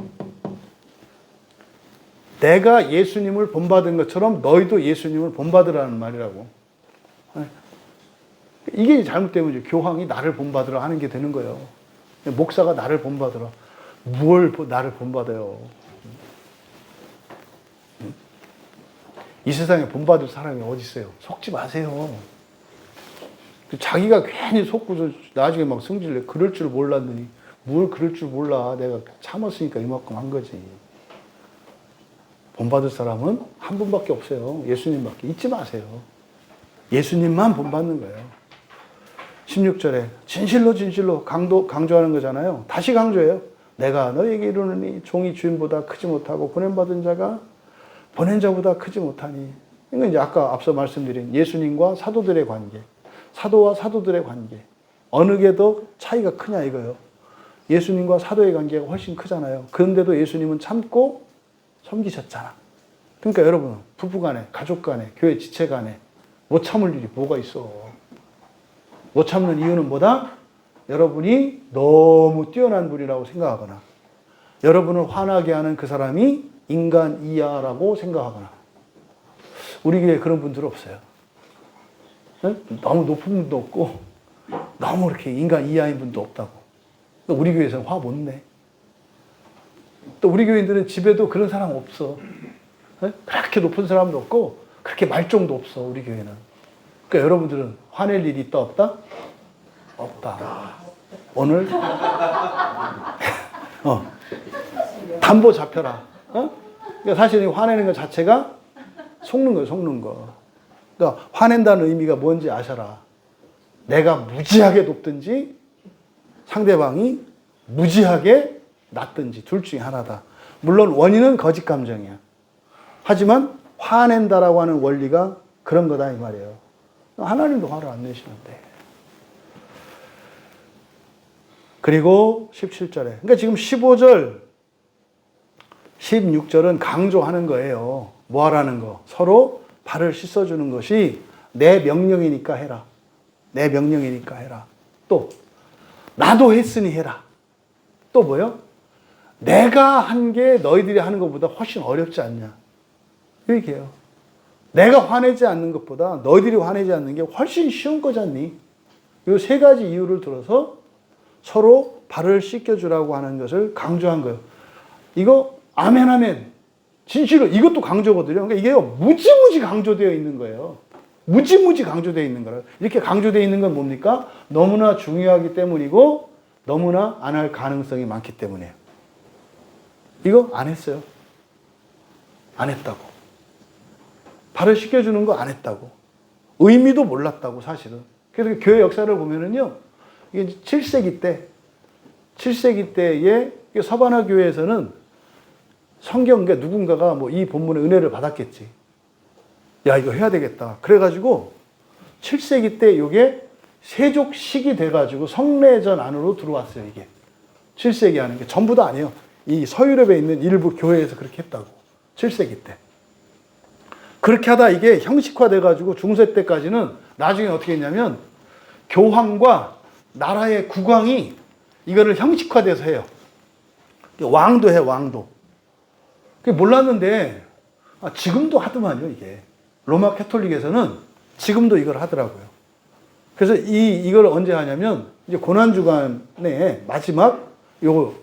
내가 예수님을 본받은 것처럼 너희도 예수님을 본받으라는 말이라고. 이게 잘못되면 이제 교황이 나를 본받으라 하는 게 되는 거예요. 목사가 나를 본받으라. 뭘 나를 본받아요? 이 세상에 본받을 사람이 어디 있어요? 속지 마세요. 자기가 괜히 속고서 나중에 막 승질내. 그럴 줄 몰랐더니 뭘 그럴 줄 몰라. 내가 참았으니까 이만큼 한 거지. 본받을 사람은 한 분밖에 없어요. 예수님밖에. 잊지 마세요. 예수님만 본받는 거예요. 16절에 진실로 진실로 강조하는 거잖아요. 다시 강조해요. 내가 너에게 이르노니 종이 주인보다 크지 못하고 보냄받은 자가 보낸 자보다 크지 못하니. 이건 이제 아까 앞서 말씀드린 예수님과 사도들의 관계, 사도와 사도들의 관계. 어느 게 더 차이가 크냐 이거예요. 예수님과 사도의 관계가 훨씬 크잖아요. 그런데도 예수님은 참고 섬기셨잖아. 그러니까 여러분, 부부 간에, 가족 간에, 교회 지체 간에 못 참을 일이 뭐가 있어. 못 참는 이유는 뭐다? 여러분이 너무 뛰어난 분이라고 생각하거나 여러분을 화나게 하는 그 사람이 인간 이하라고 생각하거나. 우리 교회에 그런 분들 없어요. 네? 너무 높은 분도 없고 너무 이렇게 인간 이하인 분도 없다고. 우리 교회에서는 화 못 내. 또 우리 교인들은 집에도 그런 사람 없어. 네? 그렇게 높은 사람도 없고 그렇게 말종도 없어 우리 교회는. 그러니까 여러분들은 화낼 일이 있다 없다? 없다. 오늘 담보 잡혀라. 그러니까 사실 화내는 것 자체가 속는 거예요, 속는 거. 그러니까 화낸다는 의미가 뭔지 아셔라. 내가 무지하게 높든지 상대방이 무지하게 낮든지 둘 중에 하나다. 물론 원인은 거짓 감정이야. 하지만 화낸다라고 하는 원리가 그런 거다 이 말이에요. 하나님도 화를 안 내시는데. 그리고 17절에. 그러니까 지금 15절, 16절은 강조하는 거예요. 뭐 하라는 거? 서로 발을 씻어주는 것이 내 명령이니까 해라. 내 명령이니까 해라. 또 나도 했으니 해라. 또 뭐요? 내가 한 게 너희들이 하는 것보다 훨씬 어렵지 않냐. 이 얘기예요. 내가 화내지 않는 것보다 너희들이 화내지 않는 게 훨씬 쉬운 거잖니. 이 세 가지 이유를 들어서 서로 발을 씻겨주라고 하는 것을 강조한 거예요. 이거 아멘 아멘 진실로 이것도 강조거든요. 그러니까 이게 무지무지 강조되어 있는 거예요. 무지무지 강조되어 있는 거예요. 이렇게 강조되어 있는 건 뭡니까? 너무나 중요하기 때문이고 너무나 안 할 가능성이 많기 때문이에요. 이거 안 했어요. 안 했다고. 발을 씻겨주는 거 안 했다고. 의미도 몰랐다고 사실은. 그래서 교회 역사를 보면은요. 이게 7세기 때에 서바나 교회에서는 성경, 누군가가 뭐 이 본문의 은혜를 받았겠지. 야, 이거 해야 되겠다. 그래가지고 7세기 때 이게 세족식이 돼가지고 성례전 안으로 들어왔어요, 이게. 7세기 하는 게 전부 다 아니에요. 이 서유럽에 있는 일부 교회에서 그렇게 했다고. 7세기 때. 그렇게 하다 이게 형식화돼가지고 중세 때까지는 나중에 어떻게 했냐면 교황과 나라의 국왕이 이거를 형식화돼서 해요. 왕도 해, 왕도. 그게 몰랐는데, 지금도 하더만요, 이게. 로마 캐톨릭에서는 지금도 이걸 하더라고요. 그래서 이걸 언제 하냐면, 이제 고난주간에 마지막 요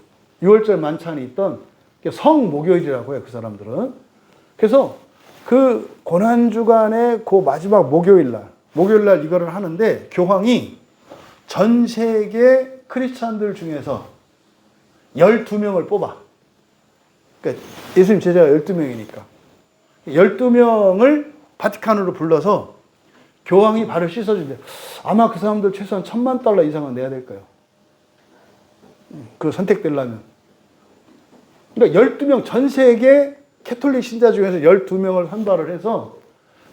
6월절 만찬이 있던 성목요일이라고 해요, 그 사람들은. 그래서 그 고난주간의 그 마지막 목요일날 이거를 하는데, 교황이 전 세계 크리스찬들 중에서 12명을 뽑아. 그러니까 예수님 제자가 12명이니까. 12명을 바티칸으로 불러서 교황이 발을 씻어준대. 아마 그 사람들 최소한 $10,000,000 이상은 내야 될 거예요. 그 선택되려면. 그러니까 12명, 전 세계 캐톨릭 신자 중에서 12명을 선발을 해서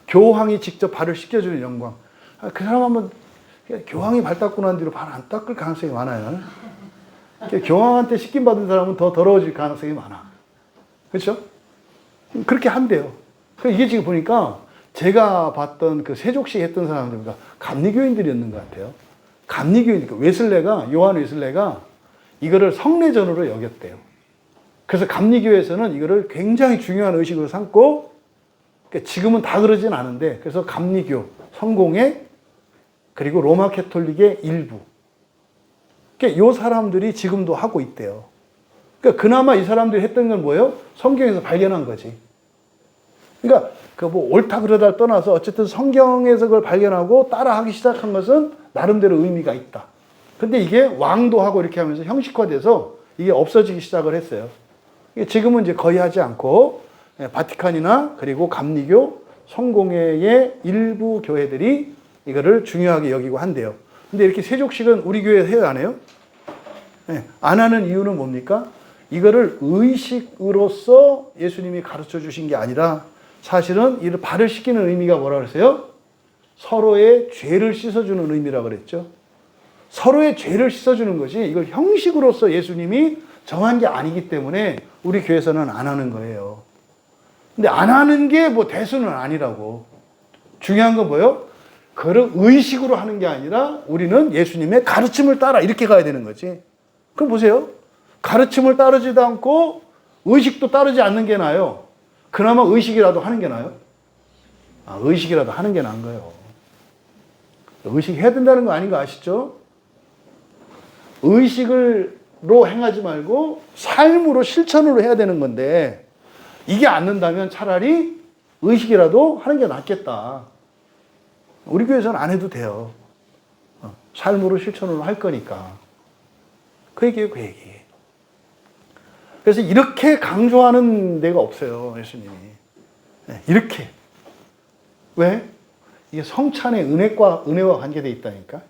교황이 직접 발을 씻겨주는 영광. 그 사람 한번 교황이 발 닦고 난 뒤로 발 안 닦을 가능성이 많아요. 교황한테 씻김 받은 사람은 더 더러워질 가능성이 많아. 그렇죠? 그렇게 한대요. 이게 지금 보니까 제가 봤던 그 세족식 했던 사람들과 감리교인들이었는 것 같아요. 감리교인, 요한 웨슬레가 이거를 성례전으로 여겼대요. 그래서 감리교에서는 이거를 굉장히 중요한 의식으로 삼고, 지금은 다 그러진 않은데, 그래서 감리교, 성공회, 그리고 로마 캐톨릭의 일부. 이 사람들이 지금도 하고 있대요. 그러니까 그나마 이 사람들이 했던 건 뭐예요? 성경에서 발견한 거지. 그러니까 그 뭐 옳다 그러다 떠나서 어쨌든 성경에서 그걸 발견하고 따라하기 시작한 것은 나름대로 의미가 있다. 근데 이게 왕도 하고 이렇게 하면서 형식화돼서 이게 없어지기 시작을 했어요. 지금은 이제 거의 하지 않고 바티칸이나 그리고 감리교, 성공회의 일부 교회들이 이거를 중요하게 여기고 한대요. 근데 이렇게 세족식은 우리 교회에서 해요, 안 해요? 네, 안 하는 이유는 뭡니까? 이거를 의식으로서 예수님이 가르쳐 주신 게 아니라 사실은 이 발을 씻기는 의미가 뭐라 그랬어요? 서로의 죄를 씻어주는 의미라고 그랬죠. 서로의 죄를 씻어주는 것이 이걸 형식으로서 예수님이 정한 게 아니기 때문에 우리 교회에서는 안 하는 거예요. 근데 안 하는 게 뭐 대수는 아니라고. 중요한 건 뭐예요? 그걸 의식으로 하는 게 아니라 우리는 예수님의 가르침을 따라 이렇게 가야 되는 거지. 그럼 보세요. 가르침을 따르지도 않고 의식도 따르지 않는 게 나아요. 그나마 의식이라도 하는 게 나아요. 의식이라도 하는 게 나은 거예요. 의식해야 된다는 거 아닌 거 아시죠? 의식으로 행하지 말고 삶으로 실천으로 해야 되는 건데 이게 안 는다면 차라리 의식이라도 하는 게 낫겠다. 우리 교회에서는 안 해도 돼요. 삶으로 실천으로 할 거니까. 그 얘기예요, 그 얘기. 그래서 이렇게 강조하는 데가 없어요, 예수님이. 이렇게. 왜? 이게 성찬의 은혜와 관계되어 있다니까.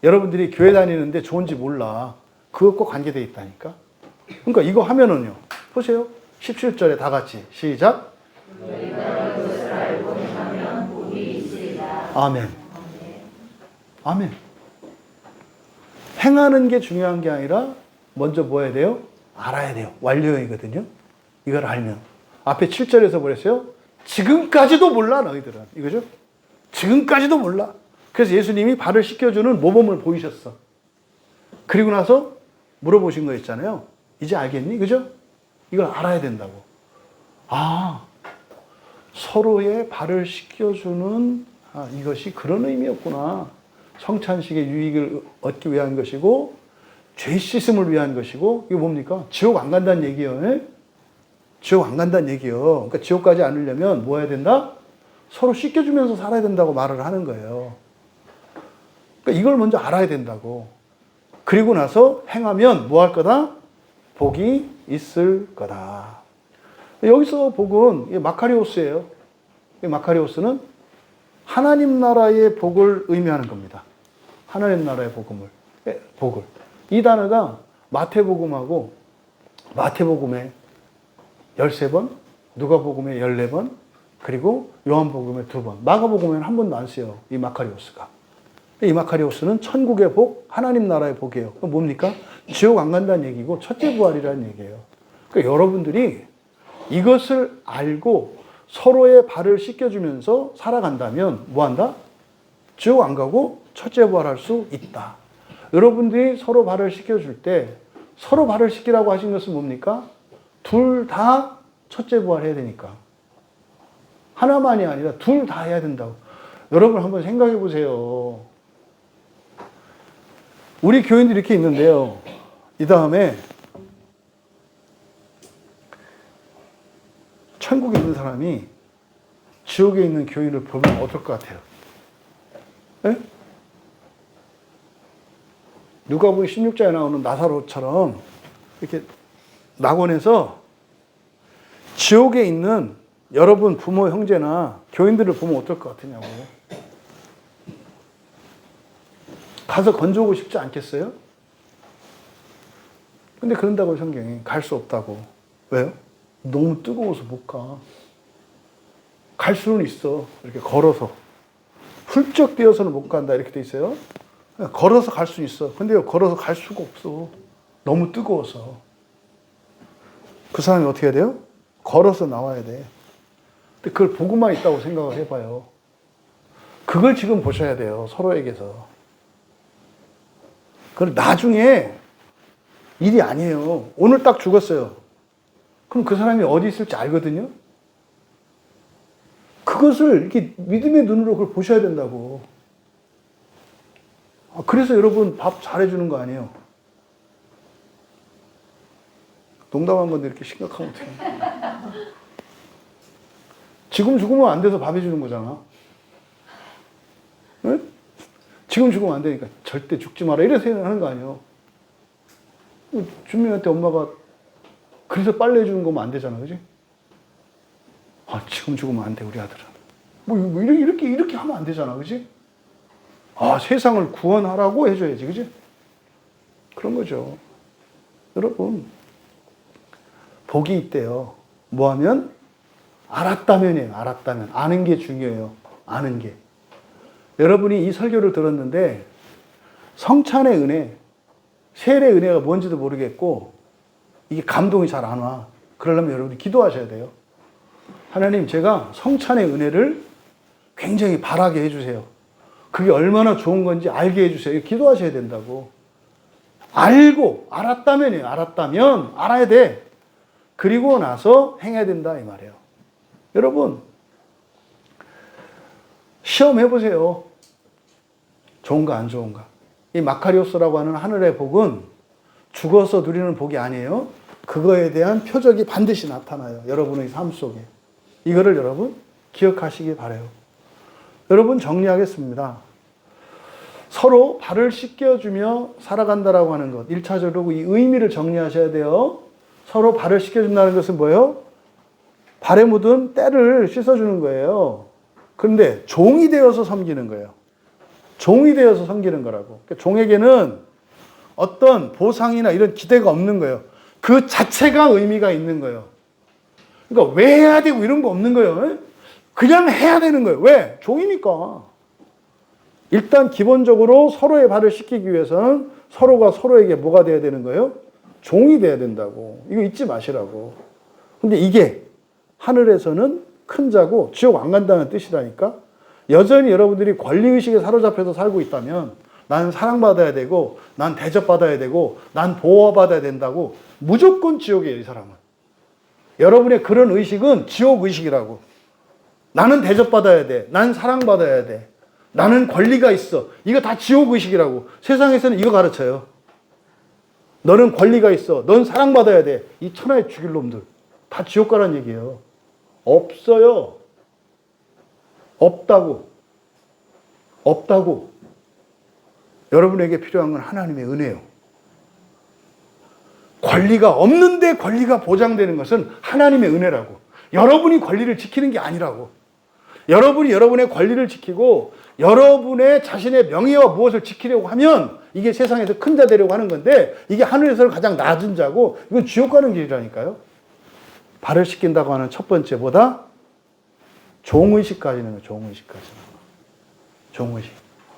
여러분들이 교회 다니는데 좋은지 몰라. 그것과 관계되어 있다니까. 그러니까 이거 하면은요. 보세요. 17절에 다 같이 시작. 아멘. 아멘. 행하는 게 중요한 게 아니라 먼저 뭐 해야 돼요? 알아야 돼요. 완료형이거든요. 이걸 알면. 앞에 7절에서 뭐랬어요? 지금까지도 몰라 너희들은. 이거죠? 지금까지도 몰라. 그래서 예수님이 발을 씻겨주는 모범을 보이셨어. 그리고 나서 물어보신 거 있잖아요. 이제 알겠니? 그죠? 이걸 알아야 된다고. 서로의 발을 씻겨주는 이것이 그런 의미였구나. 성찬식의 유익을 얻기 위한 것이고 죄 씻음을 위한 것이고, 이게 뭡니까? 지옥 안 간다는 얘기예요. 예? 지옥 안 간다는 얘기예요. 그러니까 지옥 가지 않으려면 뭐 해야 된다? 서로 씻겨주면서 살아야 된다고 말을 하는 거예요. 그러니까 이걸 먼저 알아야 된다고. 그리고 나서 행하면 뭐 할 거다? 복이 있을 거다. 여기서 복은 마카리오스예요. 마카리오스는 하나님 나라의 복을 의미하는 겁니다. 하나님 나라의 복을. 이 단어가 마태복음하고 마태복음에 13번, 누가복음에 14번, 그리고 요한복음에 2번, 마가복음에는 한 번도 안 써요. 이 마카리오스가. 이 마카리오스는 천국의 복, 하나님 나라의 복이에요. 그럼 뭡니까? 지옥 안 간다는 얘기고 첫째 부활이라는 얘기예요. 그러니까 여러분들이 이것을 알고 서로의 발을 씻겨주면서 살아간다면 뭐 한다? 지옥 안 가고 첫째 부활할 수 있다. 여러분들이 서로 발을 씻겨줄 때 서로 발을 씻기라고 하신 것은 뭡니까? 둘 다 첫째 부활해야 되니까. 하나만이 아니라 둘 다 해야 된다고. 여러분 한번 생각해 보세요. 우리 교인들이 이렇게 있는데요. 이 다음에 천국에 있는 사람이 지옥에 있는 교인을 보면 어떨 것 같아요? 네? 누가복음 16장에 나오는 나사로처럼 이렇게 낙원에서 지옥에 있는 여러분 부모 형제나 교인들을 보면 어떨 것 같으냐고. 가서 건져오고 싶지 않겠어요? 근데 그런다고 성경이 갈 수 없다고. 왜요? 너무 뜨거워서 못 가. 갈 수는 있어. 이렇게 걸어서. 훌쩍 뛰어서는 못 간다. 이렇게 돼 있어요. 걸어서 갈 수 있어. 근데 걸어서 갈 수가 없어. 너무 뜨거워서. 그 사람이 어떻게 해야 돼요? 걸어서 나와야 돼. 근데 그걸 보고만 있다고 생각을 해봐요. 그걸 지금 보셔야 돼요. 서로에게서. 그걸 나중에 일이 아니에요. 오늘 딱 죽었어요. 그럼 그 사람이 어디 있을지 알거든요? 그것을 이렇게 믿음의 눈으로 그걸 보셔야 된다고. 그래서 여러분 밥 잘해주는 거 아니에요? 농담한 건데 이렇게 심각하면 어떡해. 지금 죽으면 안 돼서 밥 해주는 거잖아. 네? 지금 죽으면 안 되니까 절대 죽지 마라 이래서 하는 거 아니에요. 준민한테 엄마가 그래서 빨래 해주는 거면 안 되잖아, 그지? 지금 죽으면 안 돼, 우리 아들은. 이렇게 하면 안 되잖아, 그지? 세상을 구원하라고 해줘야지, 그지? 그런 거죠. 여러분, 복이 있대요. 뭐 하면? 알았다면이에요, 알았다면. 아는 게 중요해요, 아는 게. 여러분이 이 설교를 들었는데, 성찬의 은혜, 세례의 은혜가 뭔지도 모르겠고, 이게 감동이 잘 안 와. 그러려면 여러분이 기도하셔야 돼요. 하나님, 제가 성찬의 은혜를 굉장히 바라게 해주세요. 그게 얼마나 좋은 건지 알게 해주세요. 기도하셔야 된다고. 알고, 알았다면이에요. 알았다면, 알아야 돼. 그리고 나서 행해야 된다, 이 말이에요. 여러분, 시험해보세요. 좋은가, 안 좋은가. 이 마카리오스라고 하는 하늘의 복은 죽어서 누리는 복이 아니에요. 그거에 대한 표적이 반드시 나타나요. 여러분의 삶 속에. 이거를 여러분 기억하시기 바라요. 여러분 정리하겠습니다. 서로 발을 씻겨주며 살아간다라고 하는 것. 1차적으로 이 의미를 정리하셔야 돼요. 서로 발을 씻겨준다는 것은 뭐예요? 발에 묻은 때를 씻어주는 거예요. 그런데 종이 되어서 섬기는 거예요. 종이 되어서 섬기는 거라고. 그러니까 종에게는 어떤 보상이나 이런 기대가 없는 거예요. 그 자체가 의미가 있는 거예요. 그러니까 왜 해야 되고 이런 거 없는 거예요. 그냥 해야 되는 거예요. 왜? 종이니까. 일단 기본적으로 서로의 발을 씻기기 위해서는 서로가 서로에게 뭐가 돼야 되는 거예요? 종이 돼야 된다고. 이거 잊지 마시라고. 근데 이게 하늘에서는 큰 자고 지옥 안 간다는 뜻이라니까. 여전히 여러분들이 권리의식에 사로잡혀서 살고 있다면 난 사랑받아야 되고 난 대접받아야 되고 난 보호받아야 된다고 무조건 지옥이에요, 이 사람은. 여러분의 그런 의식은 지옥 의식이라고. 나는 대접받아야 돼. 난 사랑받아야 돼. 나는 권리가 있어. 이거 다 지옥 의식이라고. 세상에서는 이거 가르쳐요. 너는 권리가 있어. 넌 사랑받아야 돼. 이 천하에 죽일 놈들. 다 지옥 가라는 얘기예요. 없어요. 없다고. 없다고. 여러분에게 필요한 건 하나님의 은혜요. 권리가 없는데 권리가 보장되는 것은 하나님의 은혜라고. 여러분이 권리를 지키는 게 아니라고. 여러분이 여러분의 권리를 지키고 여러분의 자신의 명예와 무엇을 지키려고 하면 이게 세상에서 큰 자 되려고 하는 건데 이게 하늘에서는 가장 낮은 자고 이건 지옥 가는 길이라니까요. 발을 씻긴다고 하는 첫 번째보다 종의식까지는 거예요. 종의식까지는. 종의식.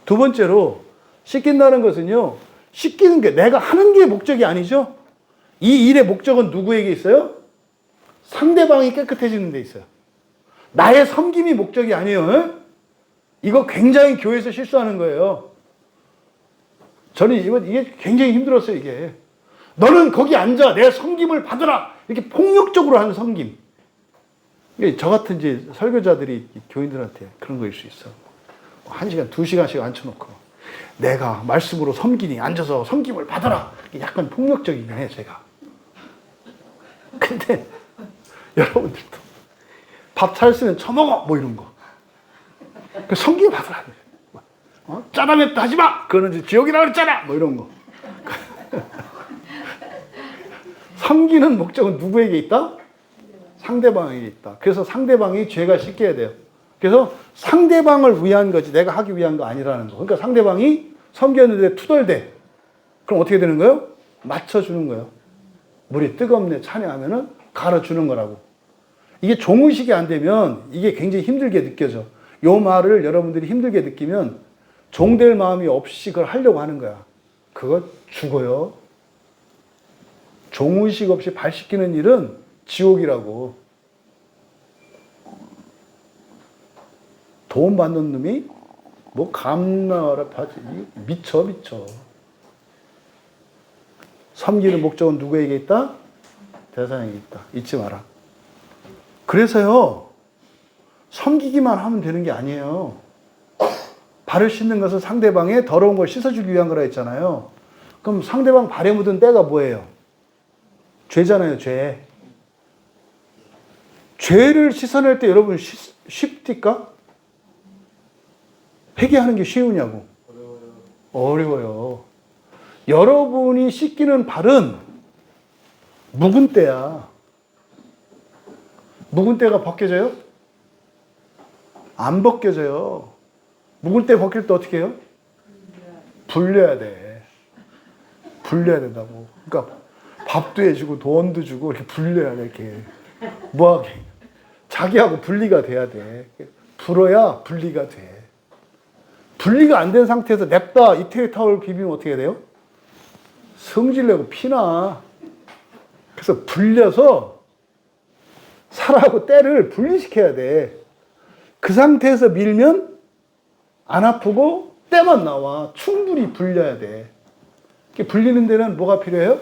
두 번째로 씻긴다는 것은요. 씻기는 게 내가 하는 게 목적이 아니죠. 이 일의 목적은 누구에게 있어요? 상대방이 깨끗해지는 데 있어요. 나의 섬김이 목적이 아니에요. 이거 굉장히 교회에서 실수하는 거예요. 저는 이게 굉장히 힘들었어요, 이게. 너는 거기 앉아. 내 섬김을 받으라. 이렇게 폭력적으로 하는 섬김. 저 같은 이제 설교자들이 교인들한테 그런 거일 수 있어. 1시간, 2시간씩 앉혀놓고. 내가 말씀으로 섬기니 앉아서 섬김을 받아라. 약간 폭력적이긴 해, 제가. 근데 여러분들도 밥 차렸으면 처먹어! 뭐 이런 거. 그 섬김 받으라. 짜다 맵다 하지 마! 그거는 이제 지옥이라고 그랬잖아! 뭐 이런 거. 섬기는 목적은 누구에게 있다? 상대방에게 있다. 그래서 상대방이 죄가 씻겨야 돼요. 그래서 상대방을 위한 거지 내가 하기 위한 거 아니라는 거. 그러니까 상대방이 섬겼는데 투덜대. 그럼 어떻게 되는 거예요? 맞춰주는 거예요. 물이 뜨겁네 차네 하면은 갈아주는 거라고. 이게 종의식이 안 되면 이게 굉장히 힘들게 느껴져. 요 말을 여러분들이 힘들게 느끼면 종될 마음이 없이 그걸 하려고 하는 거야. 그거 죽어요. 종의식 없이 발 씻기는 일은 지옥이라고. 돈 받는 놈이 뭐 감나라 바지 미쳐. 섬기는 목적은 누구에게 있다? 대상에게 있다. 잊지 마라. 그래서요. 섬기기만 하면 되는 게 아니에요. 발을 씻는 것은 상대방의 더러운 걸 씻어주기 위한 거라 했잖아요. 그럼 상대방 발에 묻은 때가 뭐예요? 죄잖아요, 죄. 죄를 씻어낼 때 여러분 쉽디까? 회개하는 게 쉬우냐고. 어려워요. 여러분이 씻기는 발은 묵은 때야. 묵은 때가 벗겨져요? 안 벗겨져요. 묵은 때 벗길 때 어떻게 해요? 불려야 돼. 불려야 된다고. 그러니까 밥도 해주고 돈도 주고 이렇게 불려야 돼. 이렇게 뭐하게. 자기하고 분리가 돼야 돼. 불어야 분리가 돼. 분리가 안 된 상태에서 냅다 이태리 타월 비비면 어떻게 돼요? 성질내고 피나. 그래서 불려서 살하고 때를 분리시켜야 돼. 그 상태에서 밀면 안 아프고 때만 나와. 충분히 불려야 돼. 이렇게 불리는 데는 뭐가 필요해요?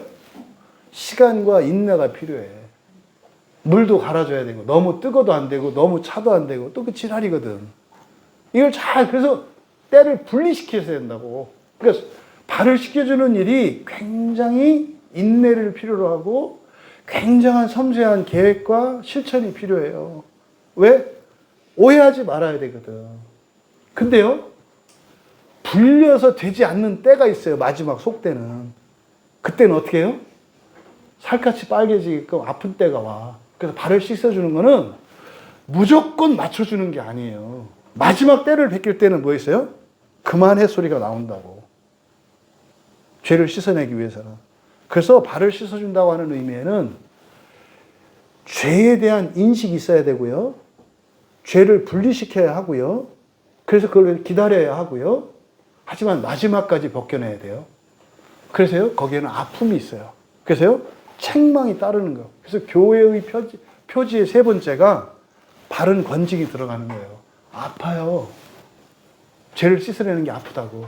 시간과 인내가 필요해. 물도 갈아줘야 되고 너무 뜨거도 안 되고 너무 차도 안 되고 또 그 지랄이거든. 이걸 그래서 때를 분리시켜야 된다고. 그러니까 발을 씻겨주는 일이 굉장히 인내를 필요로 하고 굉장한 섬세한 계획과 실천이 필요해요. 왜? 오해하지 말아야 되거든. 근데요, 불려서 되지 않는 때가 있어요. 마지막 속때는. 그때는 어떻게 해요? 살갗이 빨개지게끔 아픈 때가 와. 그래서 발을 씻어주는 거는 무조건 맞춰주는 게 아니에요. 마지막 때를 베낄 때는 뭐 있어요? 그만해 소리가 나온다고. 죄를 씻어내기 위해서는. 그래서 발을 씻어준다고 하는 의미에는 죄에 대한 인식이 있어야 되고요. 죄를 분리시켜야 하고요. 그래서 그걸 기다려야 하고요. 하지만 마지막까지 벗겨내야 돼요. 그래서요, 거기에는 아픔이 있어요. 그래서요, 책망이 따르는 거예요. 그래서 교회의 표지의 세 번째가 바른 권징이 들어가는 거예요. 아파요. 죄를 씻어내는 게 아프다고.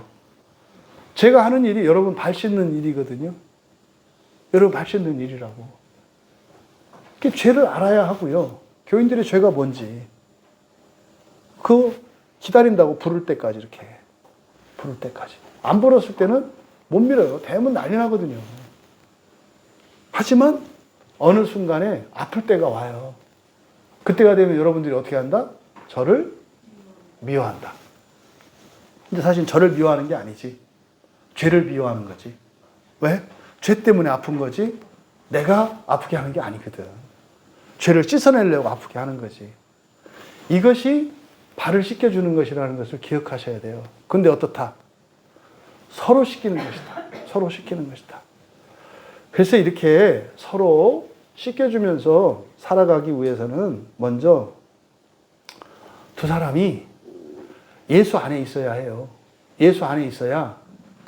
제가 하는 일이 여러분 발 씻는 일이거든요. 여러분 발 씻는 일이라고. 죄를 알아야 하고요. 교인들의 죄가 뭔지. 기다린다고 부를 때까지 이렇게. 부를 때까지. 안 불었을 때는 못 밀어요. 대면 난리 나거든요. 하지만 어느 순간에 아플 때가 와요. 그때가 되면 여러분들이 어떻게 한다? 저를 미워한다. 근데 사실 저를 미워하는 게 아니지. 죄를 미워하는 거지. 왜? 죄 때문에 아픈 거지. 내가 아프게 하는 게 아니거든. 죄를 씻어내려고 아프게 하는 거지. 이것이 발을 씻겨주는 것이라는 것을 기억하셔야 돼요. 근데 어떻다? 서로 씻기는 것이다. 서로 씻기는 것이다. 그래서 이렇게 서로 씻겨주면서 살아가기 위해서는 먼저 두 사람이 예수 안에 있어야 해요. 예수 안에 있어야,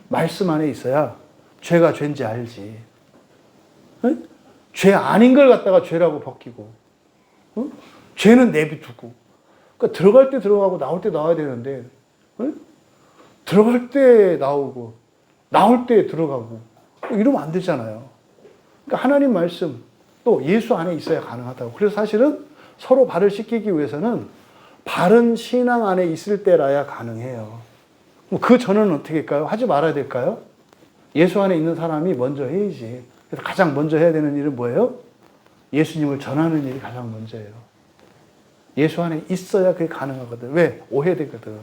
말씀 안에 있어야 죄가 죄인지 알지. 응? 죄 아닌 걸 갖다가 죄라고 벗기고, 응? 죄는 내비두고. 그러니까 들어갈 때 들어가고 나올 때 나와야 되는데, 응? 들어갈 때 나오고, 나올 때 들어가고, 이러면 안 되잖아요. 그러니까 하나님 말씀, 또 예수 안에 있어야 가능하다고. 그래서 사실은 서로 발을 씻기기 위해서는 바른 신앙 안에 있을 때라야 가능해요. 그 전에는 어떻게 할까요? 하지 말아야 될까요? 예수 안에 있는 사람이 먼저 해야지. 그래서 가장 먼저 해야 되는 일은 뭐예요? 예수님을 전하는 일이 가장 먼저예요. 예수 안에 있어야 그게 가능하거든. 왜? 오해되거든.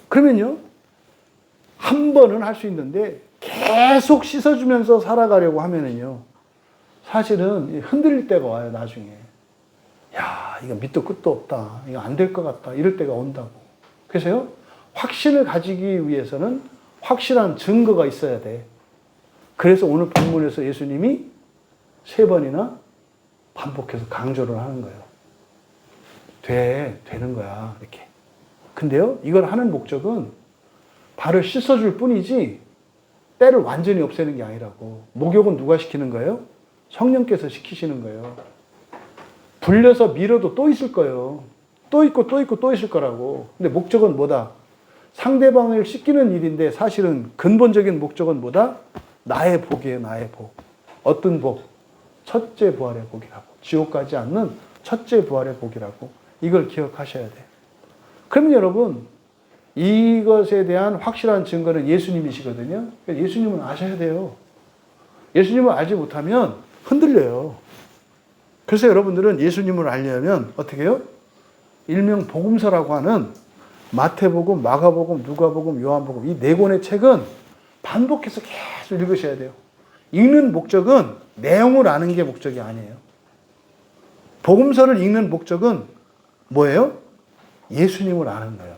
그러면요, 한 번은 할 수 있는데 계속 씻어주면서 살아가려고 하면은요, 사실은 흔들릴 때가 와요, 나중에. 야, 이거 밑도 끝도 없다. 이거 안 될 것 같다. 이럴 때가 온다고. 그래서요, 확신을 가지기 위해서는 확실한 증거가 있어야 돼. 그래서 오늘 본문에서 예수님이 3번이나 반복해서 강조를 하는 거예요. 되는 거야. 이렇게. 근데요, 이걸 하는 목적은 발을 씻어줄 뿐이지, 때를 완전히 없애는 게 아니라고. 목욕은 누가 시키는 거예요? 성령께서 시키시는 거예요. 불려서 밀어도 또 있을 거예요. 또 있고 또 있고 또 있을 거라고. 근데 목적은 뭐다? 상대방을 씻기는 일인데 사실은 근본적인 목적은 뭐다? 나의 복이에요, 나의 복. 어떤 복? 첫째 부활의 복이라고. 지옥 가지 않는 첫째 부활의 복이라고. 이걸 기억하셔야 돼. 그러면 여러분, 이것에 대한 확실한 증거는 예수님이시거든요. 예수님은 아셔야 돼요. 예수님을 알지 못하면 흔들려요. 그래서 여러분들은 예수님을 알려면 어떻게 해요? 일명 복음서라고 하는 마태복음, 마가복음, 누가복음, 요한복음 이 4권의 책은 반복해서 계속 읽으셔야 돼요. 읽는 목적은 내용을 아는 게 목적이 아니에요. 복음서를 읽는 목적은 뭐예요? 예수님을 아는 거예요.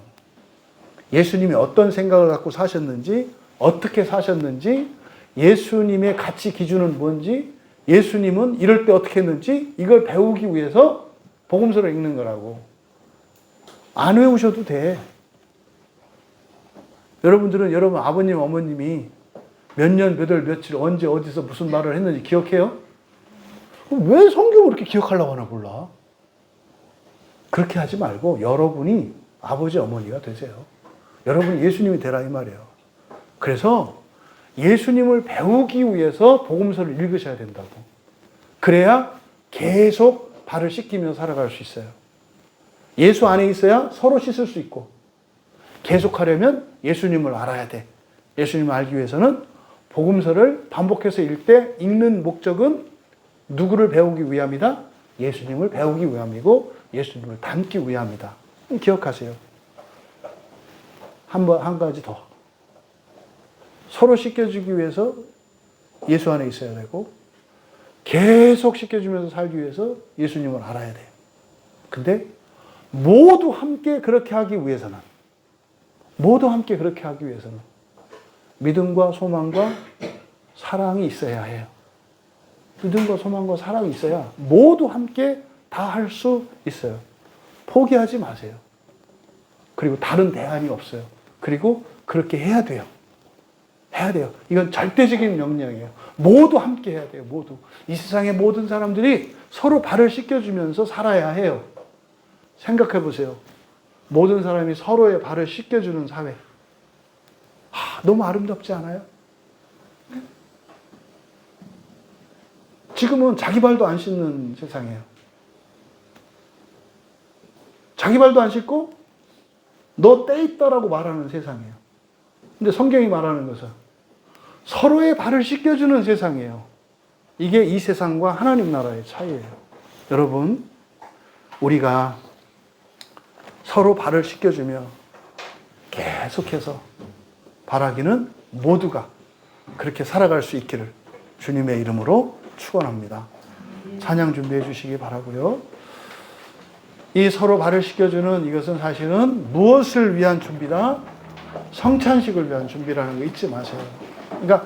예수님이 어떤 생각을 갖고 사셨는지, 어떻게 사셨는지, 예수님의 가치 기준은 뭔지, 예수님은 이럴 때 어떻게 했는지 이걸 배우기 위해서 복음서를 읽는 거라고. 안 외우셔도 돼. 여러분들은 여러분 아버님, 어머님이 몇 년, 몇 월, 며칠, 언제, 어디서 무슨 말을 했는지 기억해요? 왜 성경을 이렇게 기억하려고 하나 몰라. 그렇게 하지 말고 여러분이 아버지, 어머니가 되세요. 여러분이 예수님이 되라 이 말이에요. 그래서 예수님을 배우기 위해서 복음서를 읽으셔야 된다고. 그래야 계속 발을 씻기며 살아갈 수 있어요. 예수 안에 있어야 서로 씻을 수 있고, 계속하려면 예수님을 알아야 돼. 예수님을 알기 위해서는 복음서를 반복해서 읽는 목적은 누구를 배우기 위함이다? 예수님을 배우기 위함이고 예수님을 닮기 위함이다. 기억하세요. 한 가지 더. 서로 씻겨주기 위해서 예수 안에 있어야 되고, 계속 씻겨주면서 살기 위해서 예수님을 알아야 돼요. 근데 모두 함께 그렇게 하기 위해서는 믿음과 소망과 사랑이 있어야 해요. 믿음과 소망과 사랑이 있어야 모두 함께 다 할 수 있어요. 포기하지 마세요. 그리고 다른 대안이 없어요. 그리고 그렇게 해야 돼요. 이건 절대적인 명령이에요. 모두 함께 해야 돼요. 모두. 이 세상의 모든 사람들이 서로 발을 씻겨주면서 살아야 해요. 생각해 보세요. 모든 사람이 서로의 발을 씻겨주는 사회. 너무 아름답지 않아요? 지금은 자기 발도 안 씻는 세상이에요. 자기 발도 안 씻고 너 때 있다라고 말하는 세상이에요. 근데 성경이 말하는 것은 서로의 발을 씻겨주는 세상이에요. 이게 이 세상과 하나님 나라의 차이예요. 여러분, 우리가 서로 발을 씻겨주며 계속해서 바라기는 모두가 그렇게 살아갈 수 있기를 주님의 이름으로 축원합니다. 찬양 준비해 주시기 바라고요. 이 서로 발을 씻겨주는 이것은 사실은 무엇을 위한 준비다? 성찬식을 위한 준비라는 거 잊지 마세요. 그러니까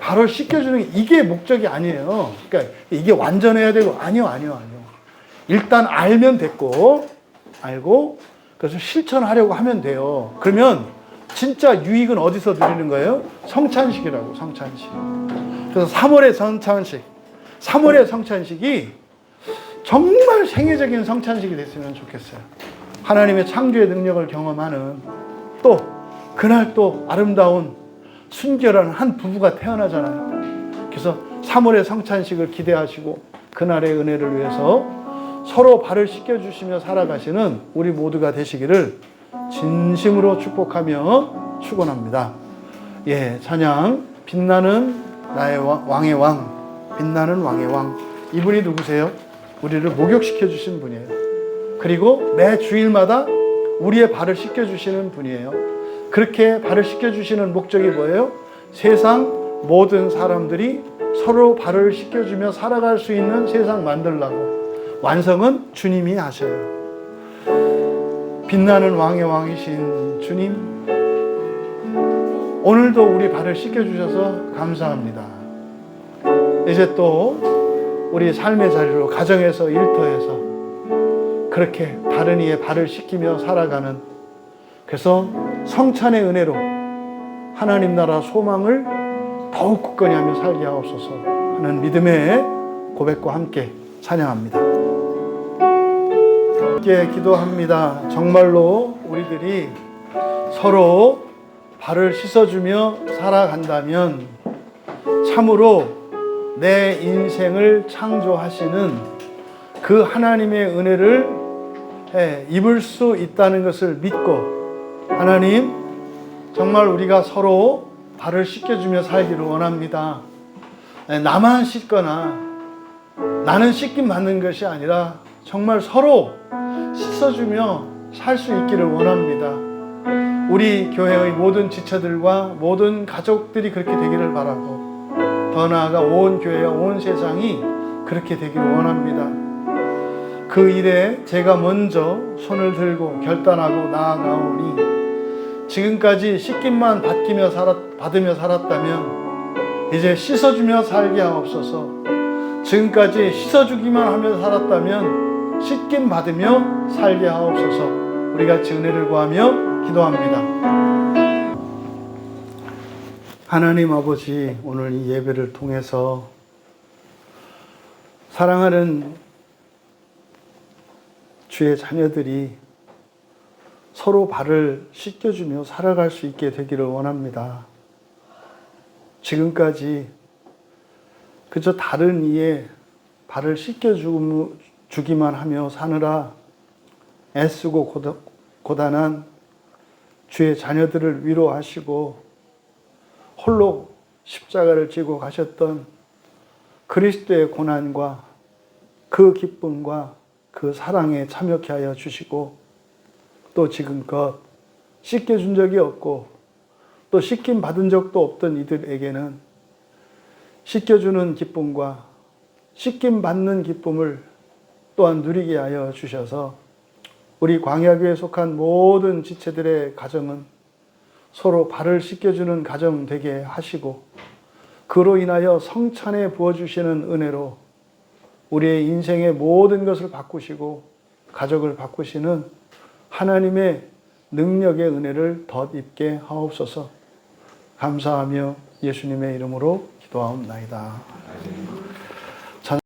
발을 씻겨주는 이게 목적이 아니에요. 그러니까 이게 완전해야 되고 아니요. 일단 알면 됐고 알고 그래서 실천하려고 하면 돼요. 그러면 진짜 유익은 어디서 누리는 거예요? 성찬식이라고, 성찬식. 그래서 3월의 성찬식, 3월의 성찬식이 정말 생애적인 성찬식이 됐으면 좋겠어요. 하나님의 창조의 능력을 경험하는 또 그날 또 아름다운 순결한 한 부부가 태어나잖아요. 그래서 3월의 성찬식을 기대하시고 그날의 은혜를 위해서 서로 발을 씻겨주시며 살아가시는 우리 모두가 되시기를 진심으로 축복하며 축원합니다. 예, 찬양 빛나는 나의 왕의 왕, 빛나는 왕의 왕. 이분이 누구세요? 우리를 목욕시켜 주신 분이에요. 그리고 매 주일마다 우리의 발을 씻겨 주시는 분이에요. 그렇게 발을 씻겨 주시는 목적이 뭐예요? 세상 모든 사람들이 서로 발을 씻겨 주며 살아갈 수 있는 세상 만들라고. 완성은 주님이 하셔요. 빛나는 왕의 왕이신 주님, 오늘도 우리 발을 씻겨주셔서 감사합니다. 이제 또 우리 삶의 자리로 가정에서 일터에서 그렇게 다른 이의 발을 씻기며 살아가는, 그래서 성찬의 은혜로 하나님 나라 소망을 더욱 굳건히 하며 살게 하옵소서 하는 믿음의 고백과 함께 찬양합니다. 함께 기도합니다. 정말로 우리들이 서로 발을 씻어주며 살아간다면 참으로 내 인생을 창조하시는 그 하나님의 은혜를 입을 수 있다는 것을 믿고, 하나님 정말 우리가 서로 발을 씻겨주며 살기를 원합니다. 나만 씻거나 나는 씻김 받는 것이 아니라 정말 서로 씻어주며 살 수 있기를 원합니다. 우리 교회의 모든 지체들과 모든 가족들이 그렇게 되기를 바라고, 더 나아가 온 교회와 온 세상이 그렇게 되기를 원합니다. 그 일에 제가 먼저 손을 들고 결단하고 나아가오니 지금까지 씻김만 받으며 살았다면 이제 씻어주며 살게 하옵소서. 지금까지 씻어주기만 하며 살았다면 씻김 받으며 살게 하옵소서. 우리 같이 은혜를 구하며 기도합니다. 하나님 아버지, 오늘 이 예배를 통해서 사랑하는 주의 자녀들이 서로 발을 씻겨주며 살아갈 수 있게 되기를 원합니다. 지금까지 그저 다른 이의 발을 씻겨주기만 하며 사느라 애쓰고 고단한 주의 자녀들을 위로하시고 홀로 십자가를 지고 가셨던 그리스도의 고난과 그 기쁨과 그 사랑에 참여케 하여 주시고, 또 지금껏 씻겨준 적이 없고 또 씻김 받은 적도 없던 이들에게는 씻겨주는 기쁨과 씻김 받는 기쁨을 또한 누리게 하여 주셔서 우리 광야교회에 속한 모든 지체들의 가정은 서로 발을 씻겨주는 가정 되게 하시고, 그로 인하여 성찬에 부어주시는 은혜로 우리의 인생의 모든 것을 바꾸시고 가족을 바꾸시는 하나님의 능력의 은혜를 덧입게 하옵소서. 감사하며 예수님의 이름으로 기도하옵나이다.